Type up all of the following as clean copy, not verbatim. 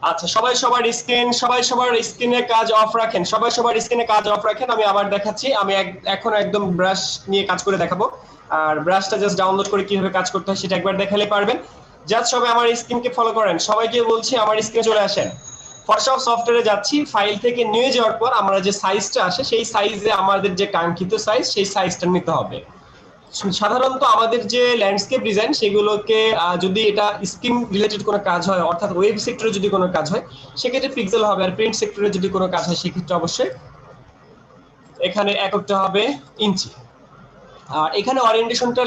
আচ্ছা, সবাই সবার স্ক্রিনে কাজ অফ রাখেন, আমি আবার দেখাচ্ছি। আমি এখন একদম ব্রাশ নিয়ে কাজ করে দেখাবো, আর ব্রাশটা জাস্ট ডাউনলোড করে কিভাবে কাজ করতে হয় সেটা একবার দেখালে পারবেন। জাস্ট সবাই আমার স্ক্রিনকে ফলো করেন, সবাইকে বলছি আমার স্ক্রিনে চলে আসেন। ফটোশপ সফটওয়্যারে যাচ্ছি, ফাইল থেকে নিয়ে যাওয়ার পর আমরা যে সাইজটা আসে সেই সাইজে আমাদের যে কাঙ্ক্ষিত সাইজ সেই সাইজটা নিতে হবে। সাধারণত আমাদের যে ল্যান্ডস্কেপ ডিজাইন সেগুলোকে যদি এটা স্ক্রিন রিলেটেড কোনো কাজ হয়, অর্থাৎ ওয়েব সেক্টরে যদি কোনো কাজ হয় সেক্ষেত্রে পিক্সেল হবে, আর প্রিন্ট সেক্টরে যদি কোনো কাজ হয় সেক্ষেত্রে অবশ্যই এখানে এককটা হবে ইঞ্চি। আর এখানে ওরিয়েন্টেশনটা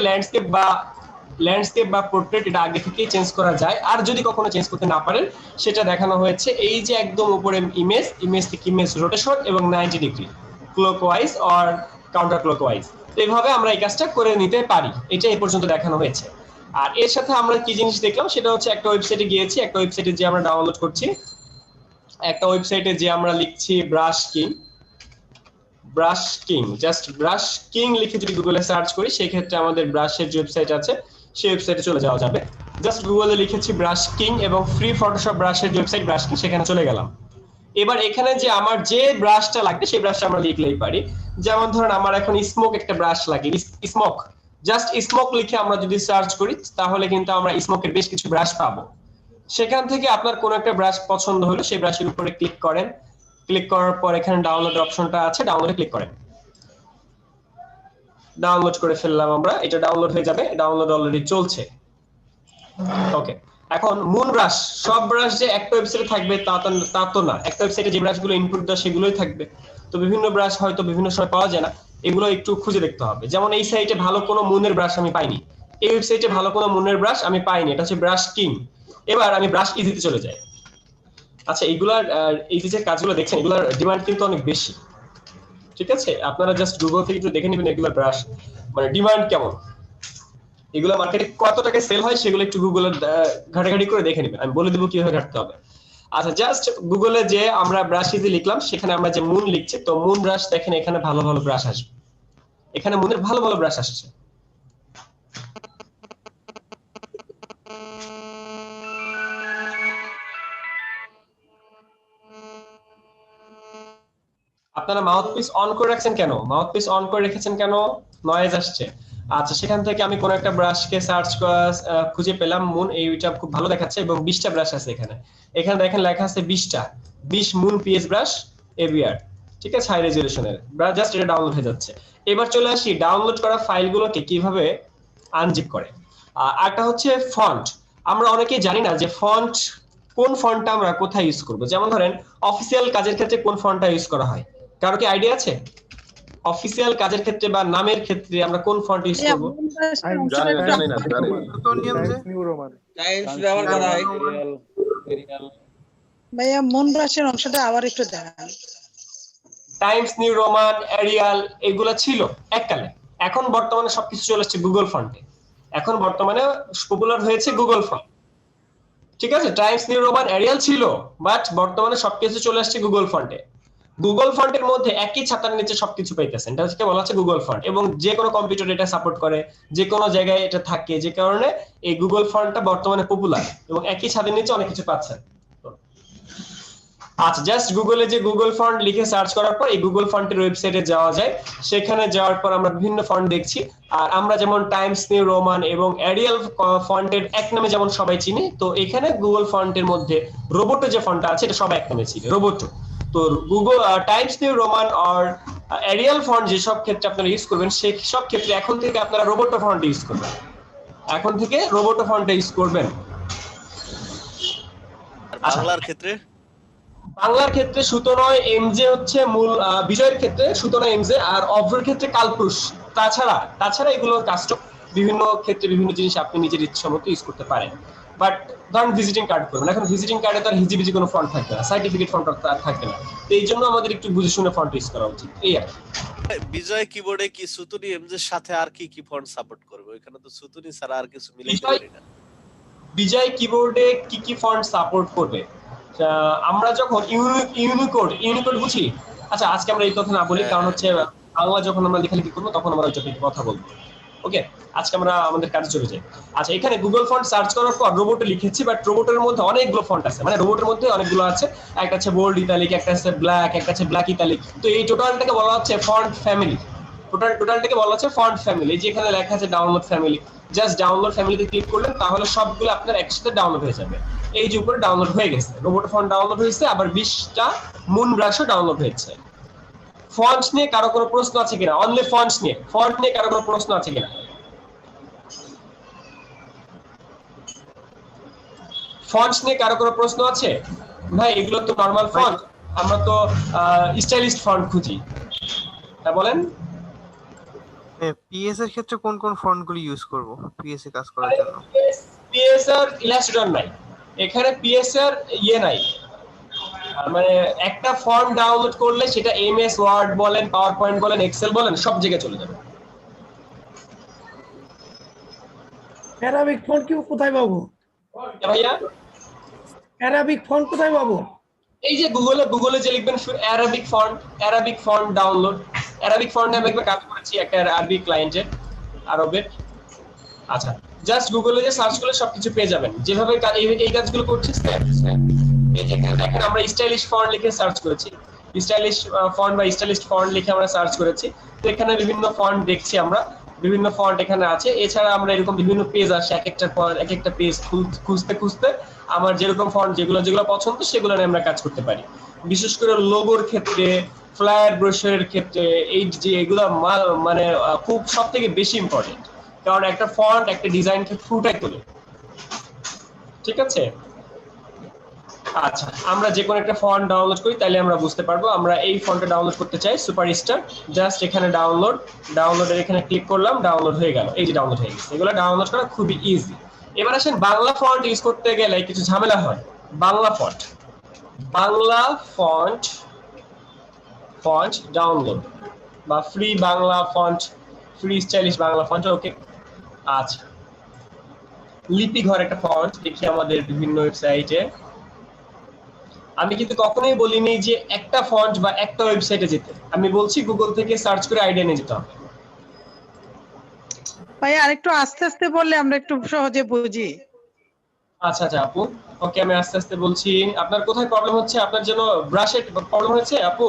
ল্যান্ডস্কেপ বা পোর্ট্রেট এটা আগে থেকেই চেঞ্জ করা যায়, আর যদি কখনো চেঞ্জ করতে না পারেন সেটা দেখানো হয়েছে এই যে একদম উপরে ইমেজ থেকে ইমেজ রোটেশন এবং 90 degree clockwise or counter clockwise. এইভাবে আমরা এই কাজটা করে নিতে পারি, এটা এই পর্যন্ত দেখানো হয়েছে। আর এর সাথে আমরা কি জিনিস দেখলাম সেটা হচ্ছে একটা ওয়েবসাইটে গিয়েছি, একটা ওয়েবসাইটে যে আমরা ডাউনলোড করছি, একটা ওয়েবসাইটে যে আমরা লিখছি জাস্ট ব্রাশ কিং লিখে যদি গুগলে সার্চ করি সেই ক্ষেত্রে আমাদের ব্রাশের যে ওয়েবসাইট আছে সেই ওয়েবসাইটে চলে যাওয়া যাবে। জাস্ট গুগলে লিখেছি ব্রাশ কিং এবং ফ্রি ফটোশপ ব্রাশের যে ওয়েবসাইট ব্রাশ কিং, সেখানে চলে গেলাম। এবার এখানে যে আমার যে ব্রাশটা লাগবে সেই ব্রাশটা আমরা লিখলেই পারি। যেমন ধরুন আমার এখন স্মোক একটা ব্রাশ লাগে, স্মোক, জাস্ট স্মোক লিখে আমরা যদি সার্চ করি তাহলে কিন্তু আমরা স্মোকের বেশ কিছু ব্রাশ পাবো। সেখান থেকে আপনার কোন একটা ব্রাশ পছন্দ হলো সেই ব্রাশের উপরে ক্লিক করেন, ক্লিক করার পর এখানে ডাউনলোড অপশনটা আছে, ডাউনলোডে ক্লিক করেন। ডাউনলোড করে ফেললাম আমরা, এটা ডাউনলোড হয়ে যাবে, ডাউনলোড অলরেডি চলছে। ওকে, এখন মুন ব্রাশ, সব ব্রাশ যে একটা ওয়েবসাইটে থাকবে তা তো না, একটা ওয়েবসাইটে যে ব্রাশগুলো ইনপুট দেয় সেগুলোই থাকবে, তো বিভিন্ন ব্রাশ হয়তো বিভিন্ন সময় পাওয়া যায় না, এগুলো একটু খুঁজে দেখতে হবে। যেমন এই সাইটে ভালো কোনো মুনের ব্রাশ আমি পাইনি, এই ওয়েবসাইটে ভালো কোনো মুনের ব্রাশ আমি পাইনি, এটা হচ্ছে ব্রাশ কিং। এবার আমি ব্রাশ ইজিতে চলে যাই। আচ্ছা, এইগুলার এই যে কাজগুলো দেখছেন এগুলার ডিমান্ড কিন্তু অনেক বেশি, ঠিক আছে? আপনারা জাস্ট গুগল থেকে একটু দেখে নেবেন এগুলা ব্রাশ মানে ডিমান্ড কেমন, এগুলো মার্কেটে কত টাকায় সেল হয় সেগুলো একটু গুগলে ঘাটাঘাটি করে দেখে নেবেন, আমি বলে দেবো কিভাবে ঘাটতে হবে। আচ্ছা, জাস্ট গুগলে যে আমরা ব্রাশ ইজি লিখলাম সেখানে আমরা যে মুন লিখছি, তো মুন ব্রাশ দেখেন এখানে ভালো ভালো ব্রাশ আসবে, এখানে মুনের ভালো ভালো ব্রাশ আসছে। আপনারা মাউথপিস অন করে রাখছেন কেন? মাউথপিস অন করে রেখেছেন কেন? নয়েজ আসছে। আচ্ছা, সেখান থেকে আমি কোন একটা ব্রাশকে খুঁজে পেলাম, মুন, এইটা খুব ভালো দেখাচ্ছে এবং 20টা ব্রাশ আছে এখানে। এখানে দেখেন লেখা আছে 20টা, 20 মুন পিএস ব্রাশ এবিআর, ঠিক আছে, হাই রেজলিউশনের। জাস্ট এটা ডাউনলোড হয়ে যাচ্ছে। এবার চলে আসি ডাউনলোড করা ফাইলগুলোকে কিভাবে আনজিপ করে। আরটা হচ্ছে ফন্ট। আমরা অনেকেই জানি না যে কোন ফন্টটা আমরা কোথায় ইউজ করব। যেমন ধরেন অফিসিয়াল কাজের ক্ষেত্রে কোন ফন্টটা ইউজ করা হয়, কারো কি আইডিয়া আছে? অফিসিয়াল কাজের ক্ষেত্রে বা নামের ক্ষেত্রে আমরা কোন ফন্ট ইউজ করব? ভাইয়া মুন ব্রাশের অংশটা আবার একটু দেখান। টাইমস নিউ রোমান, এরিয়াল, এগুলো ছিল এককালে, এখন বর্তমানে সবকিছু চলে আসছে গুগল ফন্টে, এখন বর্তমানে পপুলার হয়েছে গুগল ফন্ট, ঠিক আছে? টাইমস নিউ রোমান এরিয়াল ছিল, বাট বর্তমানে সবকিছু চলে আসছে গুগল ফন্টে। গুগল ফন্টের মধ্যে একই ছাতার নিচে সবকিছু পাইতেছেন, এটা বলা হচ্ছে গুগল ফন্ট, এবং যে কোনো কম্পিউটার এটা সাপোর্ট করে, যে কোনো জায়গায় এটা থাকে, যে কারণে এই গুগল ফন্টটা বর্তমানে পপুলার এবং একই ছাদের নিচে অনেক কিছু পাচ্ছেন। আচ্ছা, জাস্ট গুগলে যে গুগল ফন্ট লিখে সার্চ করার পর এই গুগল ফন্টের ওয়েবসাইটে যাওয়া যায়, সেখানে যাওয়ার পর আমরা বিভিন্ন ফন্ট দেখছি। আর আমরা যেমন টাইমস নিউ রোমান এবং এরিয়াল ফন্টের এক নামে যেমন সবাই চিনি, তো এখানে গুগল ফন্টের মধ্যে রোবোটো যে ফন্টটা আছে এটা সবাই এক নামে চিনি, রোবোটো। তো গুগল টাইমস নিউ রোমান আর এরিয়াল ফন্ট যেসব ক্ষেত্রে আপনারা ইউজ করবেন সেই সব ক্ষেত্রে এখন থেকে আপনারা রোবোটো ফন্ট ইউজ করবেন, এখন থেকে রোবোটো ফন্ট ইউজ করবেন। বাংলার ক্ষেত্রে সুতনয় এমজে হচ্ছে মূল, বিজয়ের ক্ষেত্রে সুতনয় এমজে, আর অভ্রের ক্ষেত্রে কালপুরুষ। তাছাড়া এগুলো কাস্টম, বিভিন্ন ক্ষেত্রে বিভিন্ন জিনিস আপনি নিজের ইচ্ছা মতো ইউজ করতে পারেন। বাট ধরেন ভিজিটিং কার্ড করবেন, এখন ভিজিটিং কার্ডে তার হিজিবিজি কোনো ফন্ট থাকবে না, সার্টিফিকেট ফন্ট তার থাকবে না, তো এই জন্য আমাদের একটু বুঝে শুনে ফন্ট ইউজ করা উচিত। এই আর বিজয় কিবোর্ডে কি সুতুনি এমজের সাথে আর কি কি ফন্ট সাপোর্ট করবে? ওখানে তো সুতুনি ছাড়া আর কিছু মিলাইতে পারি না। বিজয় কিবোর্ডে কি কি ফন্ট সাপোর্ট করবে? আমরা যখন ইউনিকোড বুঝি, আচ্ছা আজকে আমরা এই কথা না বলি, কারণ হচ্ছে বাংলা যখন আমরা লেখালেখি করবো তখন আমরা ওই টপিকে কথা বলবো। ওকে, আজকে আমরা আমাদের কাজে চলে যাই। আচ্ছা, এখানে গুগল ফন্ট সার্চ করার পর রোবটে লিখেছি, বাট রোবটের মধ্যে অনেকগুলো ফন্ট আছে, মানে রোবটের মধ্যে অনেকগুলো আছে। একটা আছে বোল্ড ইতালিক, একটা আছে ব্ল্যাক, একটা আছে ব্ল্যাক ইতালিক। তো এই টোটালটাকে বলা হচ্ছে ফন্ট ফ্যামিলি। টোটালটাকে বলা হচ্ছে ফন্ট ফ্যামিলি। যেখানে লেখা আছে ডাউনলোড ফ্যামিলি, জাস্ট ডাউনলোড ফ্যামিলিতে ক্লিক করলেন, তাহলে সবগুলো আপনার একসাথে ডাউনলোড হয়ে যাবে। এই যে উপরে ডাউনলোড হয়ে গেছে, রোবট ফন্ট ডাউনলোড হয়েছে, আবার 20টা মুন ব্রাশও ডাউনলোড হয়েছে। ফন্ট নিয়ে কারো কোনো প্রশ্ন আছে কিনা? অনলি ফন্ট নিয়ে কারো কোনো প্রশ্ন আছে কিনা? ফন্টস নিয়ে কারো কোনো প্রশ্ন আছে? ভাই এগুলো তো নরমাল ফন্ট, আমরা তো স্টাইলিশ ফন্ট খুঁজি। তা বলেন। পিএস এর ক্ষেত্রে কোন কোন ফন্ট গুলো ইউজ করব পিএস এ কাজ করার জন্য? পিএস আর ইলাস্ট্রেটর নাই এখানে, পিএস আর নাই, মানে একটা ফন্ট ডাউনলোড করলে সেটা এমএস ওয়ার্ড বলেন, পাওয়ার পয়েন্ট বলেন, এক্সেল বলেন, সব জায়গায় চলে যাবে। অ্যারাবিক ফন্ট কি কোথায় পাবো? ভাইয়া অ্যারাবিক ফন্ট কোথায় পাবো? এই যে গুগলে যে লিখবেন Arabic font download, Arabic font আমি একবার কাজ করেছি একটা আরবি ক্লায়েন্টের, আরবের। আচ্ছা, জাস্ট গুগলে যে সার্চ করলে সবকিছু পেয়ে যাবেন, যেভাবে এই কাজগুলো করছি। দেখেন আমরা স্টাইলিশ ফন্ট লিখে সার্চ করেছি, স্টাইলিশ ফন্ট বা স্টাইলিশ ফন্ট লিখে আমরা সার্চ করেছি। তো এখানে বিভিন্ন ফন্ট দেখছি আমরা, বিভিন্ন ফন্ট এখানে আছে। এছাড়া আমরা এরকম বিভিন্ন পেজ আসে, এক একটা পেজ খুঁজতে আমার যেরকম ফন্ট যেগুলো পছন্দ সেগুলো নিয়ে আমরা কাজ করতে পারি। বিশেষ করে লোগোর ক্ষেত্রে, ফ্লায়ার ব্রোশারের ক্ষেত্রে এই যে এগুলো মানে খুব সবথেকে বেশি ইম্পর্টেন্ট, কারণ একটা ফন্ট একটা ডিজাইনকে ফুটাই তোলে। ঠিক আছে? আচ্ছা, আমরা যে কোনো একটা ফন্ট ডাউনলোড করি, তাহলে আমরা বুঝতে পারবো। আমরা এই ফন্টটা ডাউনলোড করতে চাই, সুপারস্টার। জাস্ট এখানে ডাউনলোডের এখানে ক্লিক করলাম, ডাউনলোড হয়ে গেল। এই যে ডাউনলোড হয়ে গেছে। এগুলো ডাউনলোড করা খুবই ইজি। এবার আসেন বাংলা ফন্ট ইউজ করতে গেলে কিছু ঝামেলা হয়। বাংলা ফন্ট ডাউনলোড বা free Bangla font, free stylish Bangla font. Okay, আচ্ছা, লিপি ঘর একটা ফন্ট দেখি আমাদের বিভিন্ন ওয়েবসাইটে। আমি কিন্তু কখনোই বলিনি যে একটা ফন্ট বা একটা ওয়েবসাইটে যেতে, আমি বলছি গুগল থেকে সার্চ করে আইডিয়া নিয়ে যেতে হবে। ভাই আরেকটু আস্তে আস্তে বললে আমরা একটু সহজে বুঝি। আচ্ছা আপু, ওকে, আমি আস্তে আস্তে বলছি। আপনার কোথায় প্রবলেম হচ্ছে? আপনার জন্য ব্রাশের প্রবলেম হচ্ছে আপু?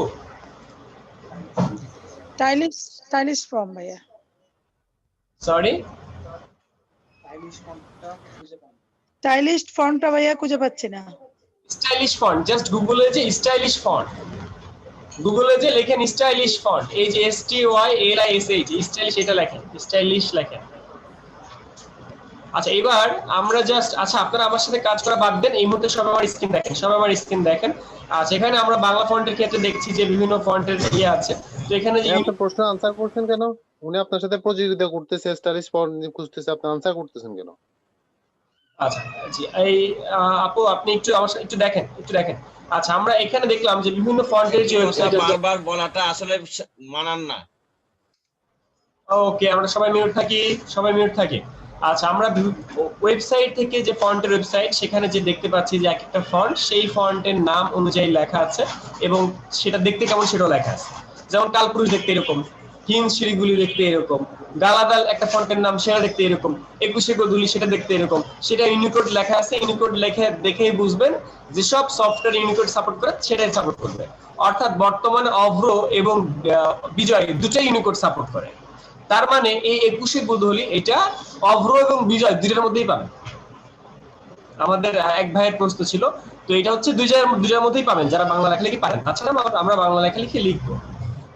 স্টাইলিশ ফর্ম ভাইয়া, সরি, স্টাইলিশ ফর্মটা ভাইয়া খুঁজে পাচ্ছি না। স্টাইলিশ ফন্ট, জাস্ট গুগলে যে স্টাইলিশ ফন্ট, গুগলে যে লেখেন স্টাইলিশ ফন্ট, এই যে STYLISH স্টাইলিশ, এটা লেখেন, স্টাইলিশ লেখেন। আচ্ছা, এবার আমরা জাস্ট, আচ্ছা আপনারা আমার সাথে কাজ করা বাদ দেন, এই মুহূর্তে সবাই আমার স্ক্রিন দেখেন। আচ্ছা, এখানে আমরা বাংলা ফন্টের ক্ষেত্রে দেখছি যে বিভিন্ন ফন্টের ইয়ে আছে। তো এখানে যে একটা প্রশ্ন আনসার করছেন কেন? উনি আপনার সাথে প্রতিযোগিতা করতেছে, স্টাইলিশ ফন্ট খুঁজতেছে, আপনি আনসার করতেছেন কেন? আচ্ছা জি, এই আপু আপনি একটু আমার সাথে একটু দেখেন। আচ্ছা, আমরা এখানে দেখলাম যে বিভিন্ন ফন্টের যে ওয়েবসাইট, বারবার বলাটা আসলে মানান না। ওকে, আমরা সবাই মিউট থাকি। আচ্ছা, আমরা ওয়েবসাইট থেকে যে ফন্টের ওয়েবসাইট, সেখানে যে দেখতে পাচ্ছি যে এক একটা ফন্ট সেই ফন্টের নাম অনুযায়ী লেখা আছে, এবং সেটা দেখতে কেমন সেটাও লেখা আছে। যেমন কালপুরুষ দেখতে এরকম, হিন্দ শিরিগুলি দেখতে এরকম, গালাদাল একটা ফন্টের নাম, সেটা দেখতে এরকম, 21 গোধূলি সেটা দেখতে এরকম। সেটা ইউনিকোড লেখা আছে, ইউনিকোড লেখে দেখেই বুঝবেন যেসব সফটওয়্যার ইউনিকোড সাপোর্ট করে সেটাই সাপোর্ট করবে। অর্থাৎ বর্তমানে অভ্র এবং বিজয় দুটোই ইউনিকোড সাপোর্ট করে। তার মানে এই 21 গোধূলি এটা অভ্র এবং বিজয় দুইটার মধ্যেই পাবেন। আমাদের এক ভাইয়ের প্রশ্ন ছিল, তো এটা হচ্ছে দুইটার মধ্যেই পাবেন যারা বাংলা লেখালেখি পারেন। তাছাড়া আমরা বাংলা লেখালেখি লিখবো।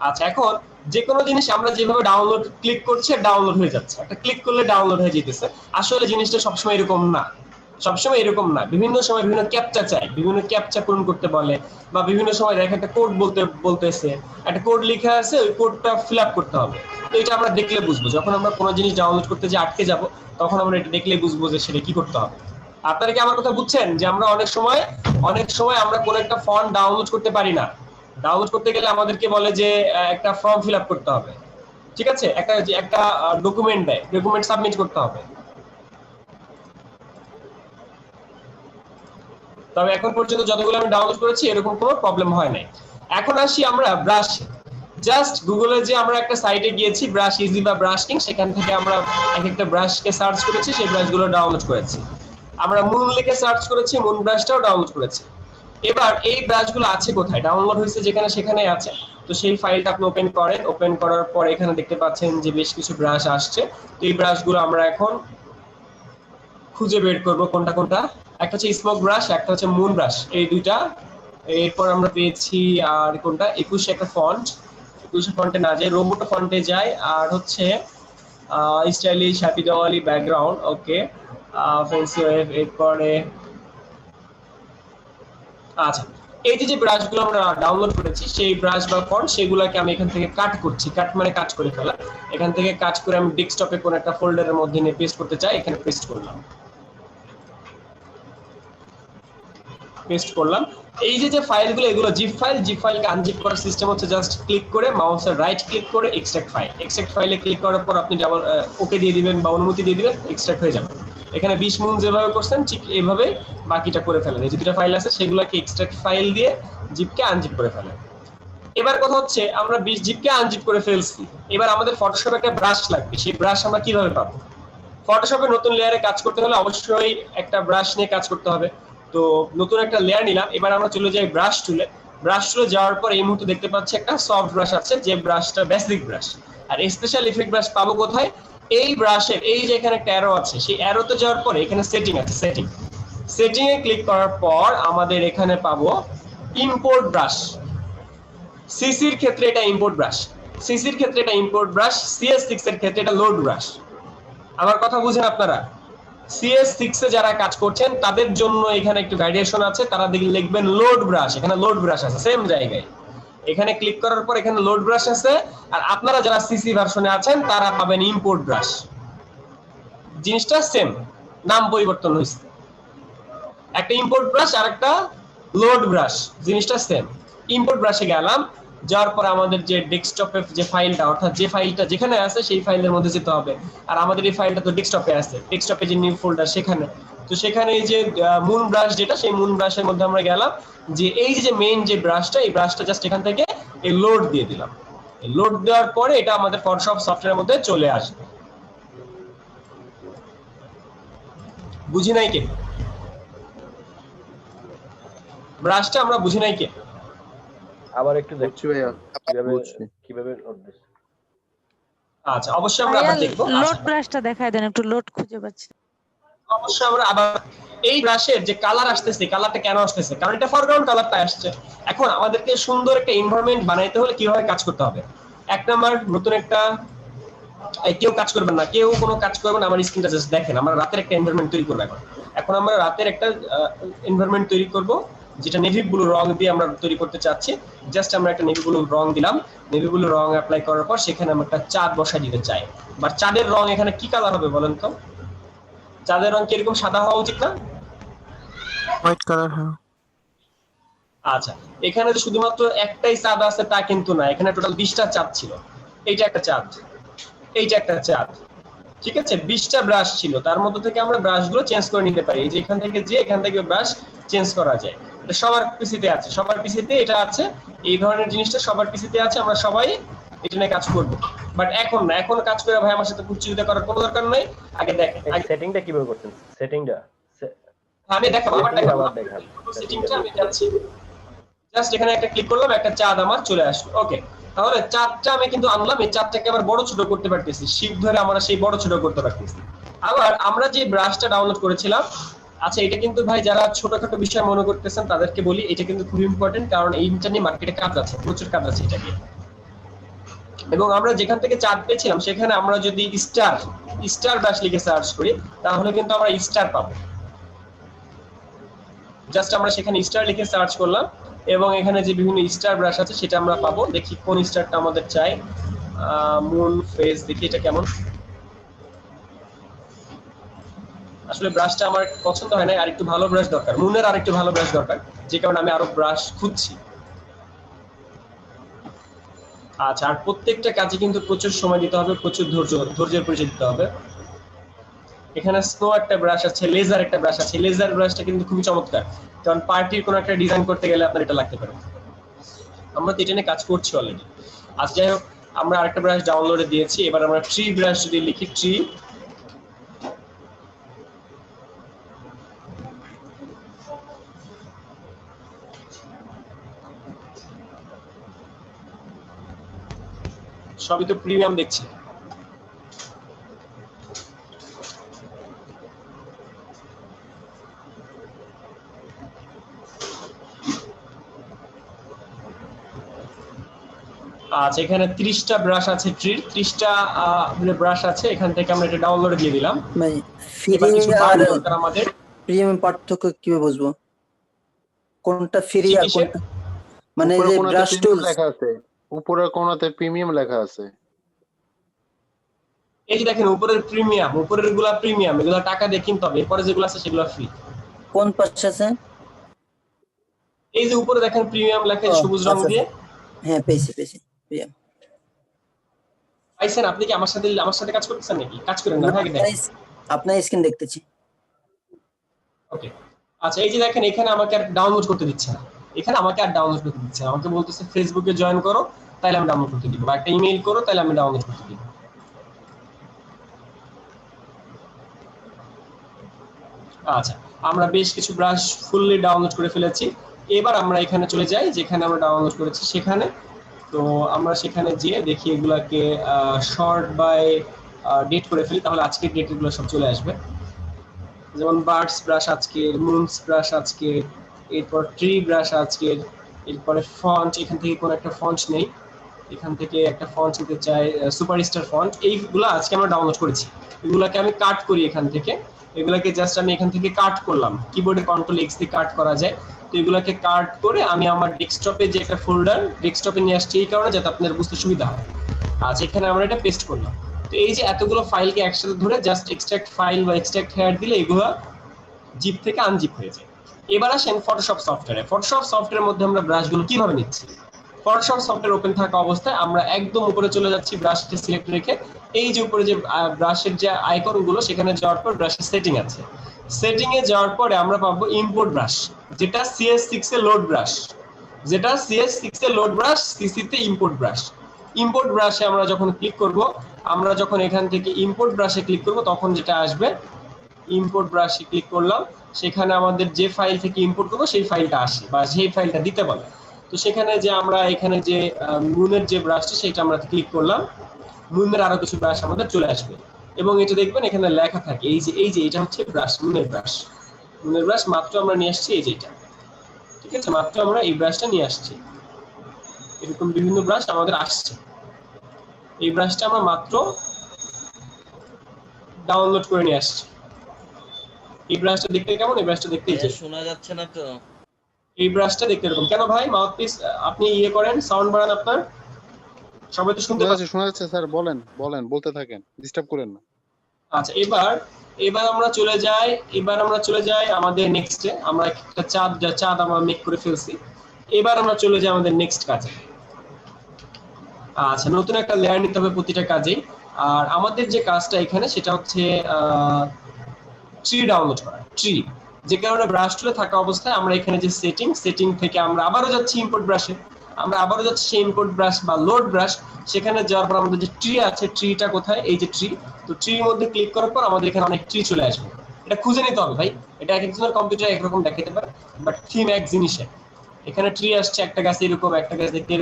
আচ্ছা, এখন যে কোনো জিনিস আমরা যেভাবে ডাউনলোড ক্লিক করছি, ডাউনলোড হয়ে যাচ্ছে, একটা ক্লিক করলে ডাউনলোড হয়ে যেতেছে। আসলে জিনিসটা সবসময় এরকম না, বিভিন্ন সময় বিভিন্ন ক্যাপচা চাই, বিভিন্ন ক্যাপচা পূরণ করতে বলে, বা বিভিন্ন সময় দেখে একটা কোড বলতেছে, একটা কোড লেখা আছে, ওই কোডটা ফিল আপ করতে হবে। তো এটা আমরা দেখলে বুঝবো, যখন আমরা কোনো জিনিস ডাউনলোড করতে যে আটকে যাব, তখন আমরা এটা দেখলে বুঝবো যে সেটা কি করতে হবে। আপনারা কি আমার কথা বুঝছেন? যে আমরা অনেক সময় আমরা কোনো একটা ফন্ট ডাউনলোড করতে পারি না। ডাউনলোড করতে গেলে আমাদেরকে বলে যে একটা ফর্ম ফিল আপ করতে হবে, ঠিক আছে, একটা ডকুমেন্ট দেয়, ডকুমেন্ট সাবমিট করতে হবে। তবে এখন পর্যন্ত যতগুলো আমি ডাউনলোড করেছি এরকম কোনো প্রবলেম হয় নাই। এখন আসি আমরা জাস্ট গুগলে যে আমরা একটা সাইটে গিয়েছি ব্রাশ ইজি বা ব্রাশ কিং, সেখান থেকে আমরা এক একটা ব্রাশকে সার্চ করেছি, সেই ব্রাশগুলো ডাউনলোড করেছি। আমরা মুন লিখে সার্চ করেছি, মুন ব্রাশটাও ডাউনলোড করেছি। এবার এই ব্রাশগুলো আছে কোথায়, ডাউনলোড হয়েছে যেখানে সেখানেই আছে। তো সেই ফাইলটা আপনি ওপেন করেন, ওপেন করার পর এখানে দেখতে পাচ্ছেন যে বেশ কিছু ব্রাশ আসছে। তো এই ব্রাশগুলো আমরা এখন খুঁজে বের করবো কোনটা কোনটা। একটা হচ্ছে স্মোক ব্রাশ, একটা হচ্ছে মুন ব্রাশ, এই দুইটা। এরপর আমরা পেয়েছি আর কোনটা 21 একটা ফন্ট, 21 ফন্টে না যায়, রোবোটো ফন্টে যায়। আর হচ্ছে স্টাইলিশ হ্যাপি দিওয়ালি ব্যাকগ্রাউন্ড, ওকে, ফ্যান্সি ওয়েভ। এরপরে আচ্ছা, এই যে ব্রাশগুলো আমরা ডাউনলোড করেছি, সেই ব্রাশ বা ফন্ট সেগুলোকে আমি এখান থেকে কাট করছি। কাট মানে কাজ করে ফেলা। এখান থেকে কাজ করে আমি ডেস্কটপে কোন একটা ফোল্ডারের মধ্যে নিয়ে পেস্ট করতে চাই, এখানে পেস্ট করলাম। পেস্ট করলাম। এই যে ফাইলগুলো, এগুলো জিপ ফাইল। জিপ ফাইলকে আনজিপ করার সিস্টেম হচ্ছে জাস্ট ক্লিক করে মাউসের রাইট ক্লিক করে এক্সট্রাক্ট ফাইল। এক্সট্রাক্ট ফাইলে ক্লিক করার পর আপনি যেমন ওকে দিয়ে দিবেন বা অনুমতি দিয়ে দিবেন, এক্সট্রাক্ট হয়ে যাবে। এখানে 20 মুন যেভাবে করছেন ঠিক এইভাবে বাকিটা করে ফেলেন। এই যে দুটো ফাইল আছে সেগুলোকে এক্সট্রাক্ট ফাইল দিয়ে জিপকে আনজিপ করে ফেলেন। এবার কথা হচ্ছে আমরা 20 জিপকে আনজিপ করে ফেলছি, এবার আমাদের ফটোশপে একটা ব্রাশ লাগবে। সেই ব্রাশ আমরা কিভাবে পাবো? ফটোশপে নতুন লেয়ারে কাজ করতে হলে অবশ্যই একটা ব্রাশ নিয়ে কাজ করতে হবে। তো নতুন একটা লেয়ার নিলাম। এবার আমরা চলে যাই ব্রাশ টুলে। ব্রাশ টুলে যাওয়ার পর এই মুহূর্তে দেখতে পাচ্ছি একটা সফট ব্রাশ আছে, যে ব্রাশটা বেসিক ব্রাশ। আর স্পেশাল ইফেক্ট ব্রাশ পাবো কোথায়? এই ব্রাশের এই যে এখানে একটা অ্যারো আছে, সেই অ্যারোতে যাওয়ার পরে এখানে সেটিং আছে, সেটিং এ ক্লিক করার পর আমাদের এখানে পাবো ইম্পোর্ট ব্রাশ। সিসির ক্ষেত্রে এটা ইম্পোর্ট ব্রাশ, সিসির ক্ষেত্রে এটা ইম্পোর্ট ব্রাশ, CS6 এর ক্ষেত্রে এটা লোড ব্রাশ। আমার কথা বুঝেন আপনারা? CS6 এ যারা কাজ করছেন তাদের জন্য এখানে একটু ভ্যারিয়েশন আছে, তারা লিখবেন লোড ব্রাশ। এখানে লোড ব্রাশ আছে সেম জায়গায়, এখানে ক্লিক করার পর এখানে লোড ব্রাশ আছে। আর আপনারা যারা সিসি ভার্সনে আছেন তারা পাবেন ইম্পোর্ট ব্রাশ। জিনিসটা সেম, নাম পরিবর্তন হয়েছে। একটা ইম্পোর্ট ব্রাশ আর একটা লোড ব্রাশ, জিনিসটা সেম। ইম্পোর্ট ব্রাশে গেলাম, যাওয়ার পর আমাদের যে ডেস্কটপে যে ফাইলটা, অর্থাৎ যে ফাইলটা যেখানে আছে সেই ফাইলের মধ্যে যেতে হবে। আর আমাদের এই ফাইলটা তো ডেস্কটপে আছে, ডেস্কটপে যে নিউ ফোল্ডার সেখানে। তো সেখানে এই যে মুন ব্রাশ যেটা, সেই মুন ব্রাশের মধ্যে আমরা গেলাম, যে এই যে মেইন যে ব্রাশটা, এই ব্রাশটা জাস্ট এখান থেকে এই লোড দিয়ে দিলাম। লোড দেওয়ার পরে এটা আমাদের ফটোশপ সফটওয়্যারের মধ্যে চলে আসবে। বুঝি নাই কে? ব্রাশটা আমরা বুঝি নাই কে? আবার একটু দেখছি ভাইয়া, কিভাবে বুঝছি। কিভাবে লোড দিস। আচ্ছা, অবশ্যই আমরা আবার দেখবো। লোড ব্রাশটা দেখায় দেন, একটু লোড খুঁজে পাচ্ছি। অবশ্যই আমরা আবার এই ব্রাশের যে কালার আসতেছে, কালারটা কেন আসতেছে? কারণ এটা ফরগ্রাউন্ড কালারটা আসছে। এখন আমাদেরকে সুন্দর একটা এনভায়রনমেন্ট বানাইতে হলে কিভাবে কাজ করতে হবে? এক নাম্বার, নতুন একটা কেউ কাজ করবেন না, কেউ কোনো কাজ করবেন না। আমার স্ক্রিনটা জাস্ট দেখেন, আমরা রাতের একটা এনভায়রনমেন্ট তৈরি করবো। এখন আমরা রাতের একটা এনভায়রনমেন্ট তৈরি করব, যেটা নেভি ব্লু রং দিয়ে আমরা তৈরি করতে চাচ্ছি। জাস্ট আমরা একটা নেভি ব্লু রং দিলাম, নেভি ব্লু রং অ্যাপ্লাই করার পর সেখানে আমরা একটা চাঁদ বসাই দিতে চাই। বাট চাঁদের রং এখানে কি কালার হবে বলেন তো? চাঁদের রং কি এরকম সাদা হওয়া উচিত না? White colour. হ্যাঁ, আচ্ছা, এখানে যে শুধুমাত্র একটাই চাঁদ আছে তা কিন্তু না, এখানে টোটাল 20টা চাঁদ ছিল। এইটা একটা চাঁদ, এইটা একটা চাঁদ, ঠিক আছে? 20টা ব্রাশ ছিল, তার মধ্যে থেকে আমরা ব্রাশগুলো চেঞ্জ করে নিতে পারি। যে এখান থেকে ব্রাশ চেঞ্জ করা যায়। এটা সবার পিসিতে আছে, সবার পিসিতে এটা আছে। এই ধরনের জিনিসটা সবার পিসিতে আছে, আমরা সবাই এটা নিয়ে কাজ করব। বাট এখন না, এখন কাজ করে ভাই আমার সাথে কুচিতে করার কোনো দরকার নাই। আগে দেখেন, আগে সেটিংটা কিভাবে করছেন? সেটিংটা আমি দেখাবো, আবার দেখাবো। দেখান। সেটিংটা আমি যাচ্ছি, জাস্ট এখানে একটা ক্লিক করলাম, একটা চাঁদ আমার চলে আসলো। ওকে, তাহলে চাঁদটা আমি কিন্তু আনলাম, এই চাঁদটাকে আবার বড় ছোট করতে পারতেছি, শিফট ধরে আমরা সেই বড় ছোট করতে পারতেছি। আবার আমরা যে ব্রাশটা ডাউনলোড করেছিলাম, আচ্ছা এটা কিন্তু ভাই যারা ছোটখাটো বিষয় মনে করতেছেন তাদেরকে বলি, এটা কিন্তু খুব ইম্পর্টেন্ট, কারণ এইটা নিয়ে মার্কেটে কাজ আছে, প্রচুর কাজ আছে এটা নিয়ে। এবং আমরা যেখান থেকে চাঁদ পেয়েছিলাম সেখানে আমরা যদি স্টার ব্রাশ লিখে সার্চ করি তাহলে কিন্তু আমরা স্টার পাবো। জাস্ট আমরা সেখানে স্টার লিখে সার্চ করলাম এবং এখানে যে বিভিন্ন স্টার ব্রাশ আছে সেটা আমরা পাবো। দেখি কোন স্টারটা আমাদের চাই। মুন ফেস, দেখি এটা কেমন। আসলে ব্রাশটা আমার পছন্দ হয় না, আর একটু ভালো ব্রাশ দরকার, মুনের আর একটু ভালো ব্রাশ দরকার, যে কারণে আমি আরো ব্রাশ খুঁজছি। আচ্ছা, আর প্রত্যেকটা কাজে কিন্তু প্রচুর সময় দিতে হবে, প্রচুর ধৈর্যের পরিচয় দিতে হবে। এখানে স্নো একটা ব্রাশ আছে, লেজার একটা ব্রাশ আছে। লেজার ব্রাশটা কিন্তু খুবই চমৎকার, কারণ পার্টির কোনো একটা ডিজাইন করতে গেলে আপনার এটা লাগতে পারে। আমরা তো এটা নিয়ে কাজ করছি অলরেডি। আচ্ছা যাই হোক, আমরা আরেকটা ব্রাশ ডাউনলোডে দিয়েছি। এবার আমরা ট্রি ব্রাশ যদি লিখি, ট্রি, সবই তো প্রিমিয়াম দেখছি। আচ্ছা এখানে 30টা ব্রাশ আছে, ট্রির 30টা ব্রাশ আছে। এখান থেকে আমরা এটা ডাউনলোড দিয়ে দিলাম। ভাই এবার ফ্রি কিছু আর পার্ট দরকার আমাদের। প্রিমিয়াম পার্থক্য কিভাবে বুঝবো? কোনটা ফ্রি আর কিসের? কোনটা, মানে উপরের যে কোণাতে ব্রাশ প্রিমিয়াম টুলস? লেখা আছে, উপরের কোণাতে প্রিমিয়াম লেখা আছে। এই যে দেখেন উপরের প্রিমিয়াম, উপরের গুলা প্রিমিয়াম, এগুলা টাকা দিয়ে কিনতে হবে। এরপরে যেগুলো আছে সেগুলো ফ্রি। কোন পাশে আছে? এই যে উপরে দেখেন প্রিমিয়াম লেখা, ও, সবুজ রং আচ্ছা, দিয়ে। হ্যাঁ পেয়েছি প্রিমিয়াম। পাইছেন? আপনি কি আমার সাথে কাজ করতেছেন নাকি? কাজ করেন না, ভাই দেখেন। আপনার স্ক্রিন দেখতেছি। ওকে, আচ্ছা এই যে দেখেন এখানে আমাকে আর ডাউনলোড করতে দিচ্ছে না। এখানে আমাকে আর ডাউনলোড করতে দিচ্ছে না। আমাকে বলতেছে ফেসবুকে জয়েন করো, তাহলে আমি ডাউনলোড করতে দিব, বা একটা ইমেইল করো, তাহলে আমি ডাউনলোড করতে দিব। আচ্ছা, আমরা বেশ কিছু ব্রাশ ফুললি ডাউনলোড করে ফেলেছি। এবার আমরা এখানে চলে যাই যেখানে আমরা ডাউনলোড করেছি সেখানে। তো আমরা সেখানে গিয়ে দেখি এগুলাকে শর্ট বাই ডেট করে ফেলি, তাহলে আজকের ডেটগুলো সব চলে আসবে। যেমন বার্ডস ব্রাশ আজকের, মুনস ব্রাশ আজকের, এরপর ট্রি ব্রাশ আজকের, এরপরে ফন্ট, এখান থেকে কোনো একটা ফন্ট নেই, এখান থেকে একটা ফন্ট নিতে চাই, সুপারস্টার ফন্ট। এইগুলো আজকে আমরা ডাউনলোড করেছি। এগুলাকে আমি কাট করি এখান থেকে। এগুলাকে জাস্ট আমি এখান থেকে কাট করলাম, কিবোর্ডে কন্ট্রোল এক্স দিয়ে কাট করা যায়। তো এগুলাকে কাট করে আমি আমার ডেস্কটপে যে একটা ফোল্ডার ডেস্কটপে নিয়ে আসছি, এই কারণে যাতে আপনার বুঝতে সুবিধা হয়। আচ্ছা এখানে আমরা এটা পেস্ট করলাম। তো এই যে এতগুলো ফাইলকে একসাথে ধরে জাস্ট এক্সট্রাক্ট ফাইল বা এক্সট্রাক্ট হেয়ার দিলে এগুলো জিপ থেকে আনজিপ হয়ে যায়। এবার আসেন ফটোশপ সফটওয়্যারে। ফটোশপ সফটওয়্যারের মধ্যে আমরা ব্রাশগুলো কিভাবে নিচ্ছি? ফটোশপ সফটওয়্যার ওপেন থাকা অবস্থায় আমরা একদম উপরে চলে যাচ্ছি, ব্রাশকে সিলেক্ট রেখে এই যে উপরে যে ব্রাশের যে আইকনগুলো সেখানে যাওয়ার পর ব্রাশের সেটিং আছে। সেটিং এ যাওয়ার পরে আমরা পাবো ইম্পোর্ট ব্রাশ, যেটা CS6 এ লোড ব্রাশ, যেটা CS6 এ লোড ব্রাশ, সিসি তে ইম্পোর্ট ব্রাশ। ইম্পোর্ট ব্রাশে আমরা যখন ক্লিক করব, আমরা যখন এখান থেকে ইম্পোর্ট ব্রাশে ক্লিক করব তখন যেটা আসবে, ইম্পোর্ট ব্রাশে ক্লিক করলাম, সেখানে আমাদের যে ফাইল থেকে ইম্পোর্ট করবো সেই ফাইলটা আসে বা সেই ফাইলটা দিতে বলে। তো সেখানে যে আমরা এখানে যে মুনের যে ব্রাশটা সেটা আমরা ক্লিক করলাম, মুনের আরো কিছু ব্রাশ আমাদের চলে আসবে এবং এটা দেখবেন এখানে লেখা থাকে এই যে এটা হচ্ছে ব্রাশ, মুনের ব্রাশ। মুনের ব্রাশ মাত্র আমরা নিয়ে আসছি এই যেটা, ঠিক আছে, মাত্র আমরা এই ব্রাশটা নিয়ে আসছি। এরকম বিভিন্ন ব্রাশ আমাদের আসছে। এই ব্রাশটা আমরা মাত্র ডাউনলোড করে নিয়ে আসছি। এই ব্রাশটা দেখতে কেমন? এই ব্রাশটা দেখতে শোনা যাচ্ছে না তো। এই ব্রাশটা দেখতে এরকম। কেন ভাই? মাউথপিস আপনি ইয়ে করেন, সাউন্ড বাড়ান আপনার, সবাই তো শুনতে পাচ্ছে। শোনা যাচ্ছে স্যার, বলেন বলতে থাকেন, ডিস্টার্ব করেন না। আচ্ছা এবার আমরা চলে যাই আমাদের নেক্সটে। আমরা একটা চাঁদ আমরা মেক করে ফেলছি। এবার আমরা চলে যাই আমাদের নেক্সট কাজে। আচ্ছা নতুন একটা লেয়ার নিতে হবে প্রতিটা কাজেই। আর আমাদের যে কাজটা এখানে সেটা হচ্ছে ট্রি ডাউনলোড করা, ট্রি। যে কারণে ব্রাশ টুলে থাকা অবস্থায় আমরা এখানে যে সেটিং থেকে আমরা আবারও যাচ্ছি ইম্পোর্ট ব্রাশে, আমরা আবারও যাচ্ছি সেই ইম্পোর্ট ব্রাশ বা লোড ব্রাশ। সেখানে যাওয়ার পর আমাদের যে ট্রি আছে, ট্রিটা কোথায়? এই যে ট্রি। তো ট্রির মধ্যে ক্লিক করার পর আমাদের এখানে অনেক ট্রি চলে আসবে। এটা খুঁজে নিতে হবে ভাই, এটা এক একজনের কম্পিউটারে একরকম দেখাতে পারে, বাট থিম এক জিনিসে। এখানে ট্রি আসছে, একটা গাছ এরকম, একটা গাছ দেখতে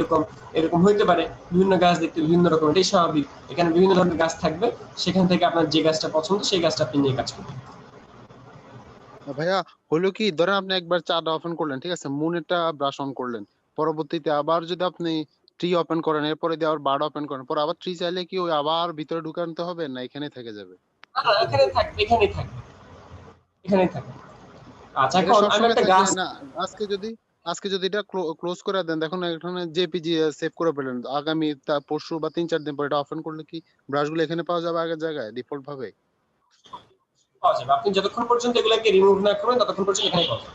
এরকম হইতে পারে, বিভিন্ন গাছ দেখতে বিভিন্ন রকম, এটাই স্বাভাবিক। এখানে বিভিন্ন ধরনের গাছ থাকবে, সেখান থেকে আপনার যে গাছটা পছন্দ সেই গাছটা আপনি নিয়ে কাজ করবেন। ভাইয়া হলো কি, ধরেন আপনি একবার চাটা ওপেন করলেন, ঠিক আছে, মুনেরটা ব্রাশ অন করলেন, পরবর্তীতে আবার যদি আপনি ট্রি ওপেন করেন, এরপরে দিয়ে আবার বার্ড ওপেন করেন, পরে আবার ট্রি চাইলে কি ওই আবার ভিতরে ঢুকাতে হবে না এখানে থেকে যাবে? এখানেই থাকবে। আচ্ছা এখন আমি একটা গাছ, না আজকে যদি এটা ক্লোজ করে দেন, দেখুন এখানে জেপিজি সেভ করে ফেলেন, আগামী পরশু বা 3-4 দিন পর এটা ওপেন করলে কি ব্রাশগুলো এখানে পাওয়া যাবে আগের জায়গায় ডিফল্ট ভাবে? পাওয়া যাবে। আপনি যতক্ষণ পর্যন্ত এগুলাকে রিমুভ না করবেন ততক্ষণ পর্যন্ত এখানে পাবেন।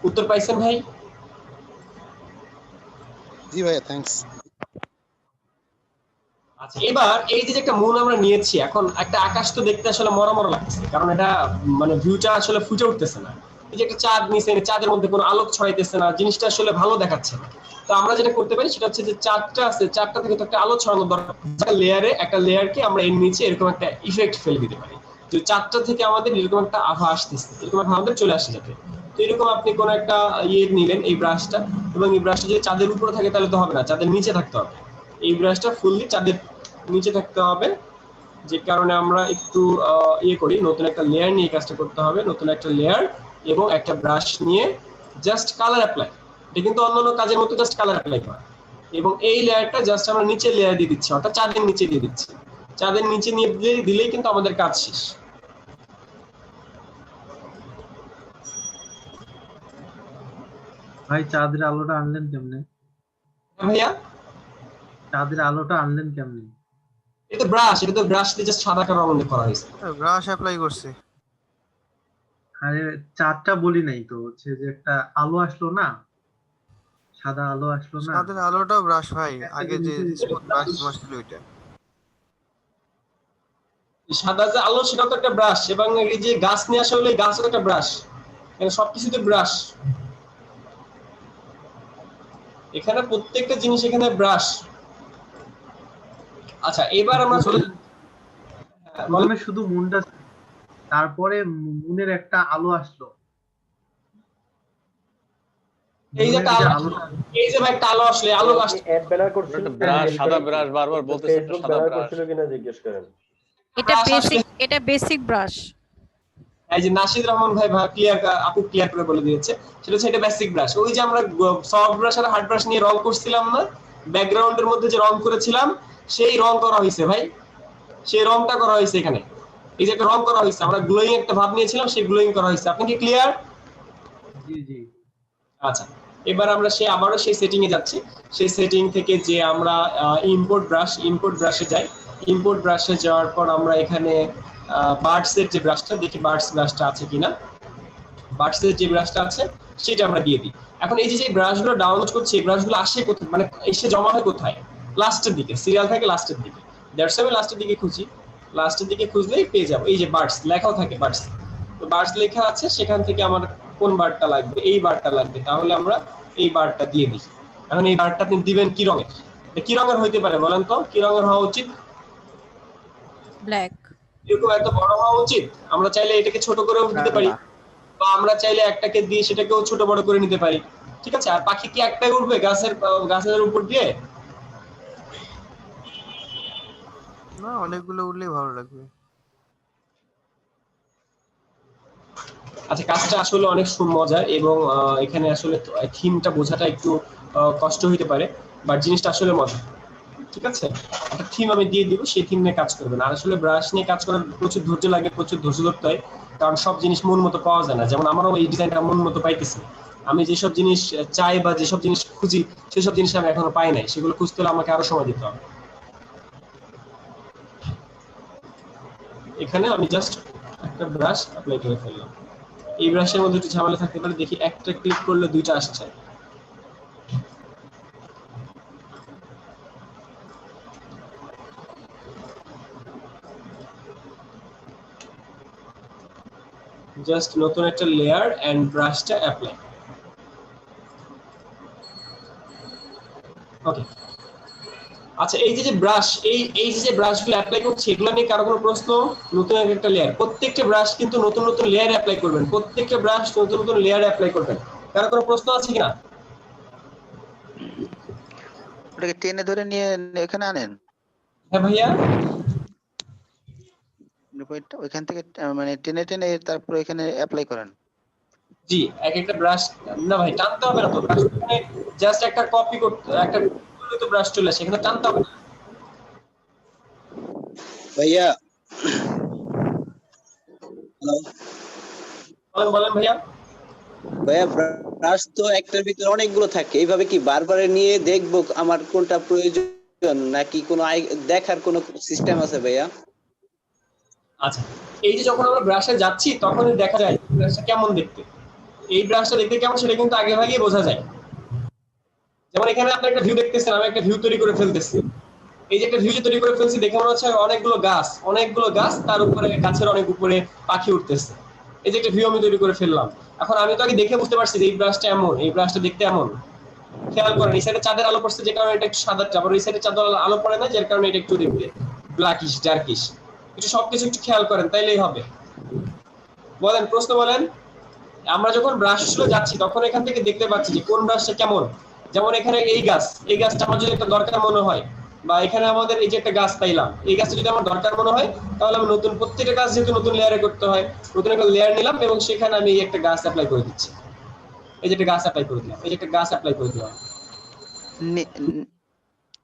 উত্তর পাইছেন ভাই? জি ভাইয়া, থ্যাঙ্কস। আচ্ছা এবার এই যে একটা মুন আমরা নিয়েছি, এখন একটা আকাশ তো দেখতে আসলে মরা লাগছে, কারণ এটা মানে ভিউটা আসলে ফুটে উঠতেছে না। এই যে একটা চাঁদ নিচে, চাঁদের মধ্যে কোনো আলোক ছড়াইতেছে না, জিনিসটা আসলে ভালো দেখাচ্ছে না। তো আমরা যেটা করতে পারি সেটা হচ্ছে যে চাঁদটা আছে, চাঁদটা থেকে তো একটা আলো ছড়ানোর দরকার, লেয়ারে একটা লেয়ারকে আমরা এর নিচে এরকম একটা ইফেক্ট ফেলে দিতে পারি, যে চাঁদটা থেকে আমাদের এরকম একটা আভা আসতেছে, এরকম একটা আমাদের চলে আসে যাতে। তো এরকম আপনি কোন একটা নিলেন এই ব্রাশটা, এবং এই ব্রাশটা যদি চাঁদের উপরে থাকে তাহলে তো হবে না, চাঁদের নিচে থাকতে হবে। এই ব্রাশটা ফুললি চাঁদের নিচে থাকতে হবে, যে কারণে আমরা একটু করি, নতুন একটা লেয়ার নিয়ে কাজটা করতে হবে, নতুন একটা লেয়ার এবং একটা ব্রাশ নিয়ে জাস্ট কালার অ্যাপ্লাই। এটা কিন্তু অন্যান্য কাজের মতো জাস্ট কালার অ্যাপ্লাই করা, এবং এই লেয়ারটা জাস্ট আমরা নিচে লেয়ার দিয়ে দিচ্ছি, অর্থাৎ চাঁদের নিচে দিয়ে দিচ্ছি। চাঁদের নিচে নিয়ে দিলেই কিন্তু আমাদের কাজ শেষ। ভাই চাঁদের আলোটা আনলেন কেমনে? ভাইয়া চাঁদের আলোটা আনলেন কেমনে? এটা তো ব্রাশ দিয়ে জাস্ট সাদা কালার মধ্যে করা হয়েছে। ব্রাশ অ্যাপ্লাই করছে। আরে চাঁদটা বলি নাই তো, হচ্ছে যে একটা আলো আসলো না, সাদা আলো আসলো না। সাদের আলোটাও ব্রাশ ভাই, আগে যে স্মুথ ব্রাশ ছিল ওইটা। সাদা যে আলো সেটা তো একটা ব্রাশ, এবং এই যে গাছ নিয়ে আসা হলো, এই গাছও একটা ব্রাশ, এখানে সবকিছুতে ব্রাশ, এখানে প্রত্যেকটা জিনিস এখানে ব্রাশ। আচ্ছা এবার আমরা প্রথমে শুধু মুনটা, তারপরে মুনের একটা আলো আসলো। এই যে আলো, এই যে ভাই একটা আলো আসলে আলো আসছে, অ্যাড ব্যানার করছিল, ব্রাশ, সাদা ব্রাশ বারবার বলতেছে একটা সাদা ব্যানার ব্রাশ। করছিল কিনা জিজ্ঞেস করেন। এটা বেসিক ব্রাশ। এই যে নাশিদ রহমান ভাই ক্লিয়ার, আপু ক্লিয়ার করে বলে দিয়েছে, সেটা হচ্ছে এটা বেসিক ব্রাশ। ওই যে আমরা সফট ব্রাশ আর হার্ড ব্রাশ নিয়ে রং করছিলাম না, ব্যাকগ্রাউন্ডের মধ্যে যে রং করেছিলাম, সেই রং করা হয়েছে ভাই, সেই রংটা করা হয়েছে এখানে। এই যে একটা রং করা হয়েছে, আমরা গ্লোয়িং একটা ভাব নিয়েছিলাম, সেই গ্লোয়িং করা হয়েছে। আপনি কি ক্লিয়ার? জি জি। আচ্ছা এবার আমরা আবারও সেই সেটিং এ যাচ্ছি। সেই সেটিং থেকে যে আমরা ইম্পোর্ট ব্রাশে যাই। ইম্পোর্ট ব্রাশে যাওয়ার পর আমরা এখানে বার্ডসের যে ব্রাশটা, দেখি বার্ডস ব্রাশটা আছে কিনা। বার্ডসের যে ব্রাশটা আছে সেটা আমরা দিয়ে দিই। এখন এই যে ব্রাশগুলো ডাউনলোড করছি, এই ব্রাশগুলো আসে কোথায়, মানে এসে জমা হয় কোথায়? লাস্টের দিকে, সিরিয়াল থাকে লাস্টের দিকে। দ্যাটস আমি লাস্টের দিকে খুঁজি, লাস্টের দিকে খুঁজলেই পেয়ে যাবো। এই যে বার্ডস লেখাও থাকে, বার্ডস, তো বার্ডস লেখা আছে, সেখান থেকে আমার কোন বারটা লাগবে, এই বারটা লাগবে, তাহলে আমরা এই বারটা দিয়ে দিই। এখন এই বারটা আপনি দিবেন কি রঙের? কি রঙের হইতে পারে বলেন তো, কি রঙের হওয়া উচিত? ব্ল্যাক। এরকম এত বড় হওয়া উচিত? আমরা চাইলে এটাকে ছোট করেও দিতে পারি, বা আমরা চাইলে একটাকে দিয়ে সেটাকেও ছোট বড় করে নিতে পারি, ঠিক আছে? আর পাখি কি একটাই উঠবে গাছের উপর দিয়ে? না, অনেকগুলো উঠলেই ভালো লাগবে। আচ্ছা কাজটা আসলে অনেক মজার, এবং এখানে আসলে থিমটা বোঝাটা একটু কষ্ট হইতে পারে, বাট জিনিসটা আসলে মজা, ঠিক আছে? একটা থিম আমি দিয়ে দিব, সেই থিম নিয়ে কাজ করবেন। আর আসলে ব্রাশ নিয়ে কাজ করার প্রচুর ধৈর্য লাগে, প্রচুর ধৈর্য ধরতে হয়, কারণ সব জিনিস মন মতো পাওয়া যায় না। যেমন আমারও এই ডিজাইনটা মন মতো পাইতেছি, আমি যেসব জিনিস চাই বা যেসব জিনিস খুঁজি সেসব জিনিস আমি এখনো পাই নাই, সেগুলো খুঁজতে হলে আমাকে আরো সময় দিতে হবে। এখানে আমি জাস্ট একটা ব্রাশ অ্যাপ্লাই করে ফেললাম। এই ব্রাশের মধ্যে একটু ঝামেলা থাকতে পারে, দেখি একটা ক্লিক করলে দুইটা আসছে। জাস্ট নতুন একটা লেয়ার এন্ড ব্রাশটা অ্যাপ্লাই। ওকে আচ্ছা এই যে ব্রাশ, এই যে ব্রাশগুলো অ্যাপ্লাই করছি, এগুলো নিয়ে কারো কোনো প্রশ্ন? নতুন একটা লেয়ার, প্রত্যেকটা ব্রাশ কিন্তু নতুন নতুন লেয়ার অ্যাপ্লাই করবেন, প্রত্যেকটা ব্রাশ নতুন নতুন লেয়ার অ্যাপ্লাই করবেন। কারো কোনো প্রশ্ন আছে কিনা? ওটাকে টেনে ধরে নিয়ে এখানে আনেন। হ্যাঁ ভাইয়া, ওইখান থেকে মানে টেনে টেনে তারপর এখানে অ্যাপ্লাই করেন। জি এক একটা ব্রাশ না ভাই টানতে হবে না তো, ব্রাশ মানে জাস্ট একটা কপি করতে, একটা তো ব্রাশ চলে আসে, এখানে টানতে হবে না ভাইয়া। বলেন ভাইয়া। ভাইয়া ব্রাশ তো একটার ভিতরে অনেকগুলো থাকে, এইভাবে কি বারবার নিয়ে দেখবো আমার কোনটা প্রয়োজন, নাকি কোনো দেখার কোনো সিস্টেম আছে ভাইয়া? আচ্ছা এই যে যখন আমরা ব্রাশে যাচ্ছি তখনই দেখা যায় ব্রাশটা কেমন দেখতে, এই ব্রাশটা দেখতে কেমন সেটা কিন্তু আগে ভাগেই বোঝা যায়। যেমন এখানে আপনি একটা ভিউ দেখতেছেন, আমি একটা ভিউ তৈরি করে ফেলতেছি, এই যে একটা ভিউ তৈরি করে ফেলছি, দেখে মনে হচ্ছে অনেকগুলো গাছ, তার উপরে গাছের অনেক উপরে পাখি উঠতেছে। এই যে একটা ভিউ আমি তৈরি করে ফেললাম। এখন আমি তো আগে দেখে বুঝতে পারছি যে এই ব্রাশটা এমন, এই ব্রাশটা দেখতে এমন। খেয়াল করেন এই সাইডে চাঁদের আলো পড়ছে যে কারণে এটা একটু সাদা, আবার এই সাইডে চাঁদের আলো পড়ে না যার কারণে এটা একটু দেখতে ব্ল্যাকিশ ডার্কিশ। একটু সবকিছু একটু খেয়াল করেন তাইলেই হবে। বলেন, প্রশ্ন বলেন। আমরা যখন ব্রাশ আসলে যাচ্ছি তখন এখান থেকে দেখতে পাচ্ছি যে কোন ব্রাশটা কেমন। যেমন এখানে এই গাছটা আমার যদি একটা দরকার মনে হয়, বা এখানে আমাদের এই যে একটা গাছ পাইলাম, এই গাছটা যদি আমার দরকার মনে হয় তাহলে আমি নতুন প্রত্যেকটা গাছ যেহেতু নতুন লেয়ারে করতে হয়, নতুন একটা লেয়ার নিলাম এবং সেখানে আমি এই একটা গাছ অ্যাপ্লাই করে দিচ্ছি। এই যে একটা গাছ অ্যাপ্লাই করে দিলাম, এই যে একটা গাছ অ্যাপ্লাই করে দিলাম।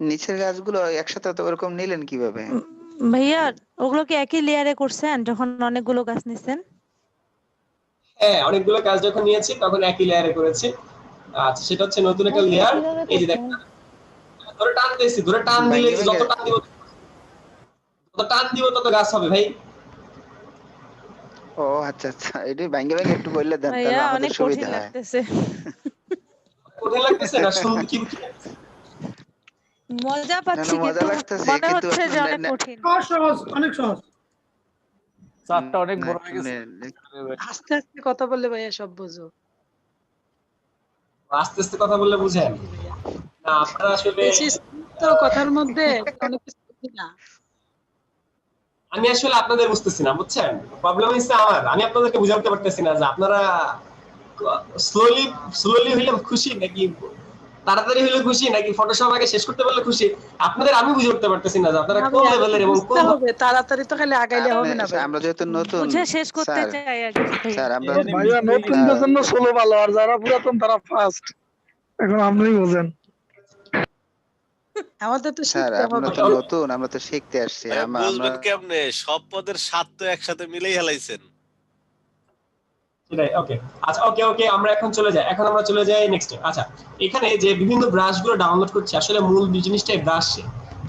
নিচের গাছগুলো একসাথে তো ওরকম নিলেন কিভাবে? ভাইয়া ওগুলো কি একই লেয়ারে করছেন যখন অনেকগুলো গাছ নিছেন? হ্যাঁ, অনেকগুলো গাছ যখন নিয়েছি তখন একই লেয়ারে করেছি। আচ্ছা, সেটা হচ্ছে নতুন একটা লেয়ার। এই যে দেখেন, ধরে টানতেছি, ধরে টান দিলে যত টান দিব তত গাছ হবে ভাই। ও আচ্ছা আচ্ছা, এটাই ভাঙ্গে ভাঙ্গে একটু বললে দেন তাহলে ভাইয়া আমাদের অনেক সুবিধা কঠিন হয়। লাগতেছে। কঠিন লাগতেছে না? শুনতে কি মজা পাচ্ছি মজা কিন্তু লাগতেছে, মনে কিন্তু হচ্ছে যে অনেক কঠিন। সহজ, অনেক সহজ। চারটা অনেক বড় হয়ে গেছে। আস্তে আস্তে কথা বললে ভাইয়া সব বুঝো। আস্তে আস্তে কথা বললে বুঝেন না? আপনারা আসলে বেশি তো কথার মধ্যে অনেক কিছু বুঝি না। আমি আসলে আপনাদের বুঝতেছি না, বুঝছেন? প্রবলেম হচ্ছে আমার, আমি আপনাদেরকে বুঝাতে পারতেছি না যে আপনারা স্লোলি হইলে খুশি নাকি তাড়াতাড়ি হইলে খুশি নাকি ফটোশপ আগে শেষ করতে পারলে খুশি। আপনাদের আমি বুঝে উঠতে পারতেছি না যে আপনারা কোন লেভেলের এবং কোন তাড়াতাড়ি তো খালি আগাইলে হবে না ভাই। আমরা যেহেতু নতুন বুঝে শেষ করতে চাই আর কি ভাই। স্যার, আমরা ভাইয়া নতুনদের জন্য স্লো ভালো, আর যারা পুরাতন তারা ফাস্ট। এখন আপনিই বোঝেন। আমাদের তো স্যার শিখতে আমরা হবে। তো নতুন, আমরা তো শিখতে আসছি। আমরা বুঝবেন কেমনে? সব পদের স্বাদ তো একসাথে মিলেই হেলাইছেন। সেটাই। ওকে, আচ্ছা, ওকে আমরা এখন চলে যাই, আমরা চলে যাই নেক্সট। আচ্ছা, এখানে যে বিভিন্ন ব্রাশ গুলো ডাউনলোড করছি, আসলে মূল জিনিসটাই ব্রাশ।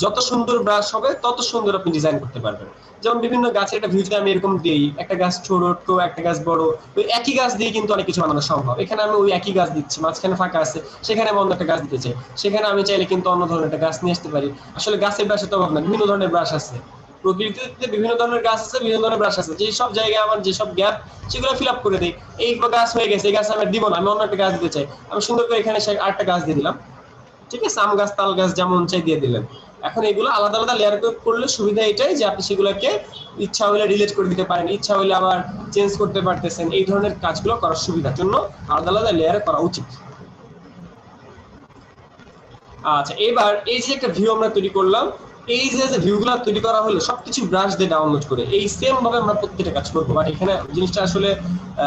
যত সুন্দর ব্রাশ হবে তত সুন্দর আপনি ডিজাইন করতে পারবেন। যেমন বিভিন্ন গাছের একটা ভিউ যদি আমি এরকম দিই, একটা গাছ ছোট, একটা গাছ বড়, ওই একই গাছ দিয়ে কিন্তু অনেক কিছু বানানো সম্ভব। এখানে আমি ওই একই গাছ দিচ্ছি, মাঝখানে ফাঁকা আছে, সেখানে আমি অন্য একটা গাছ দিতে চাই, সেখানে আমি চাইলে কিন্তু অন্য ধরনের একটা গাছ নিয়ে আসতে পারি। আসলে গাছের ব্রাশের তো অভাব না, বিভিন্ন ধরনের ব্রাশ আছে। প্রকৃতিতে বিভিন্ন ধরনের গাছ আছে, বিভিন্ন ধরনের ব্রাশ আছে। যে সব জায়গায় আমার যেসব গ্যাপ সেগুলো ফিল আপ করে দিই। এই গাছ হয়ে গেছে, এই গাছ আমি দিব না, আমি অন্য একটা গাছ দিতে চাই, আমি সুন্দর করে এখানে আরেকটা গাছ দিয়ে দিলাম। ঠিক আছে, আম গাছ, তাল গাছ যেমন চাই দিয়ে দিলেন। এখন এগুলো আলাদা আলাদা লেয়ার করলে সুবিধা এটাই যে আপনি সেগুলোকে ইচ্ছা হলে রিলেট করে দিতে পারেন, ইচ্ছা হলে আবার চেঞ্জ করতে পারতেছেন। এই ধরনের কাজগুলো করার সুবিধার জন্য আলাদা আলাদা লেয়ারে করা উচিত। আচ্ছা, এবার এই যে একটা ভিউ আমরা তৈরি করলাম, এই যে ভিউগুলো তৈরি করা হলো সবকিছু ব্রাশ দিয়ে ডাউনলোড করে, এই সেম ভাবে আমরা প্রত্যেকটা কাজ করবো। বাট এখানে জিনিসটা আসলে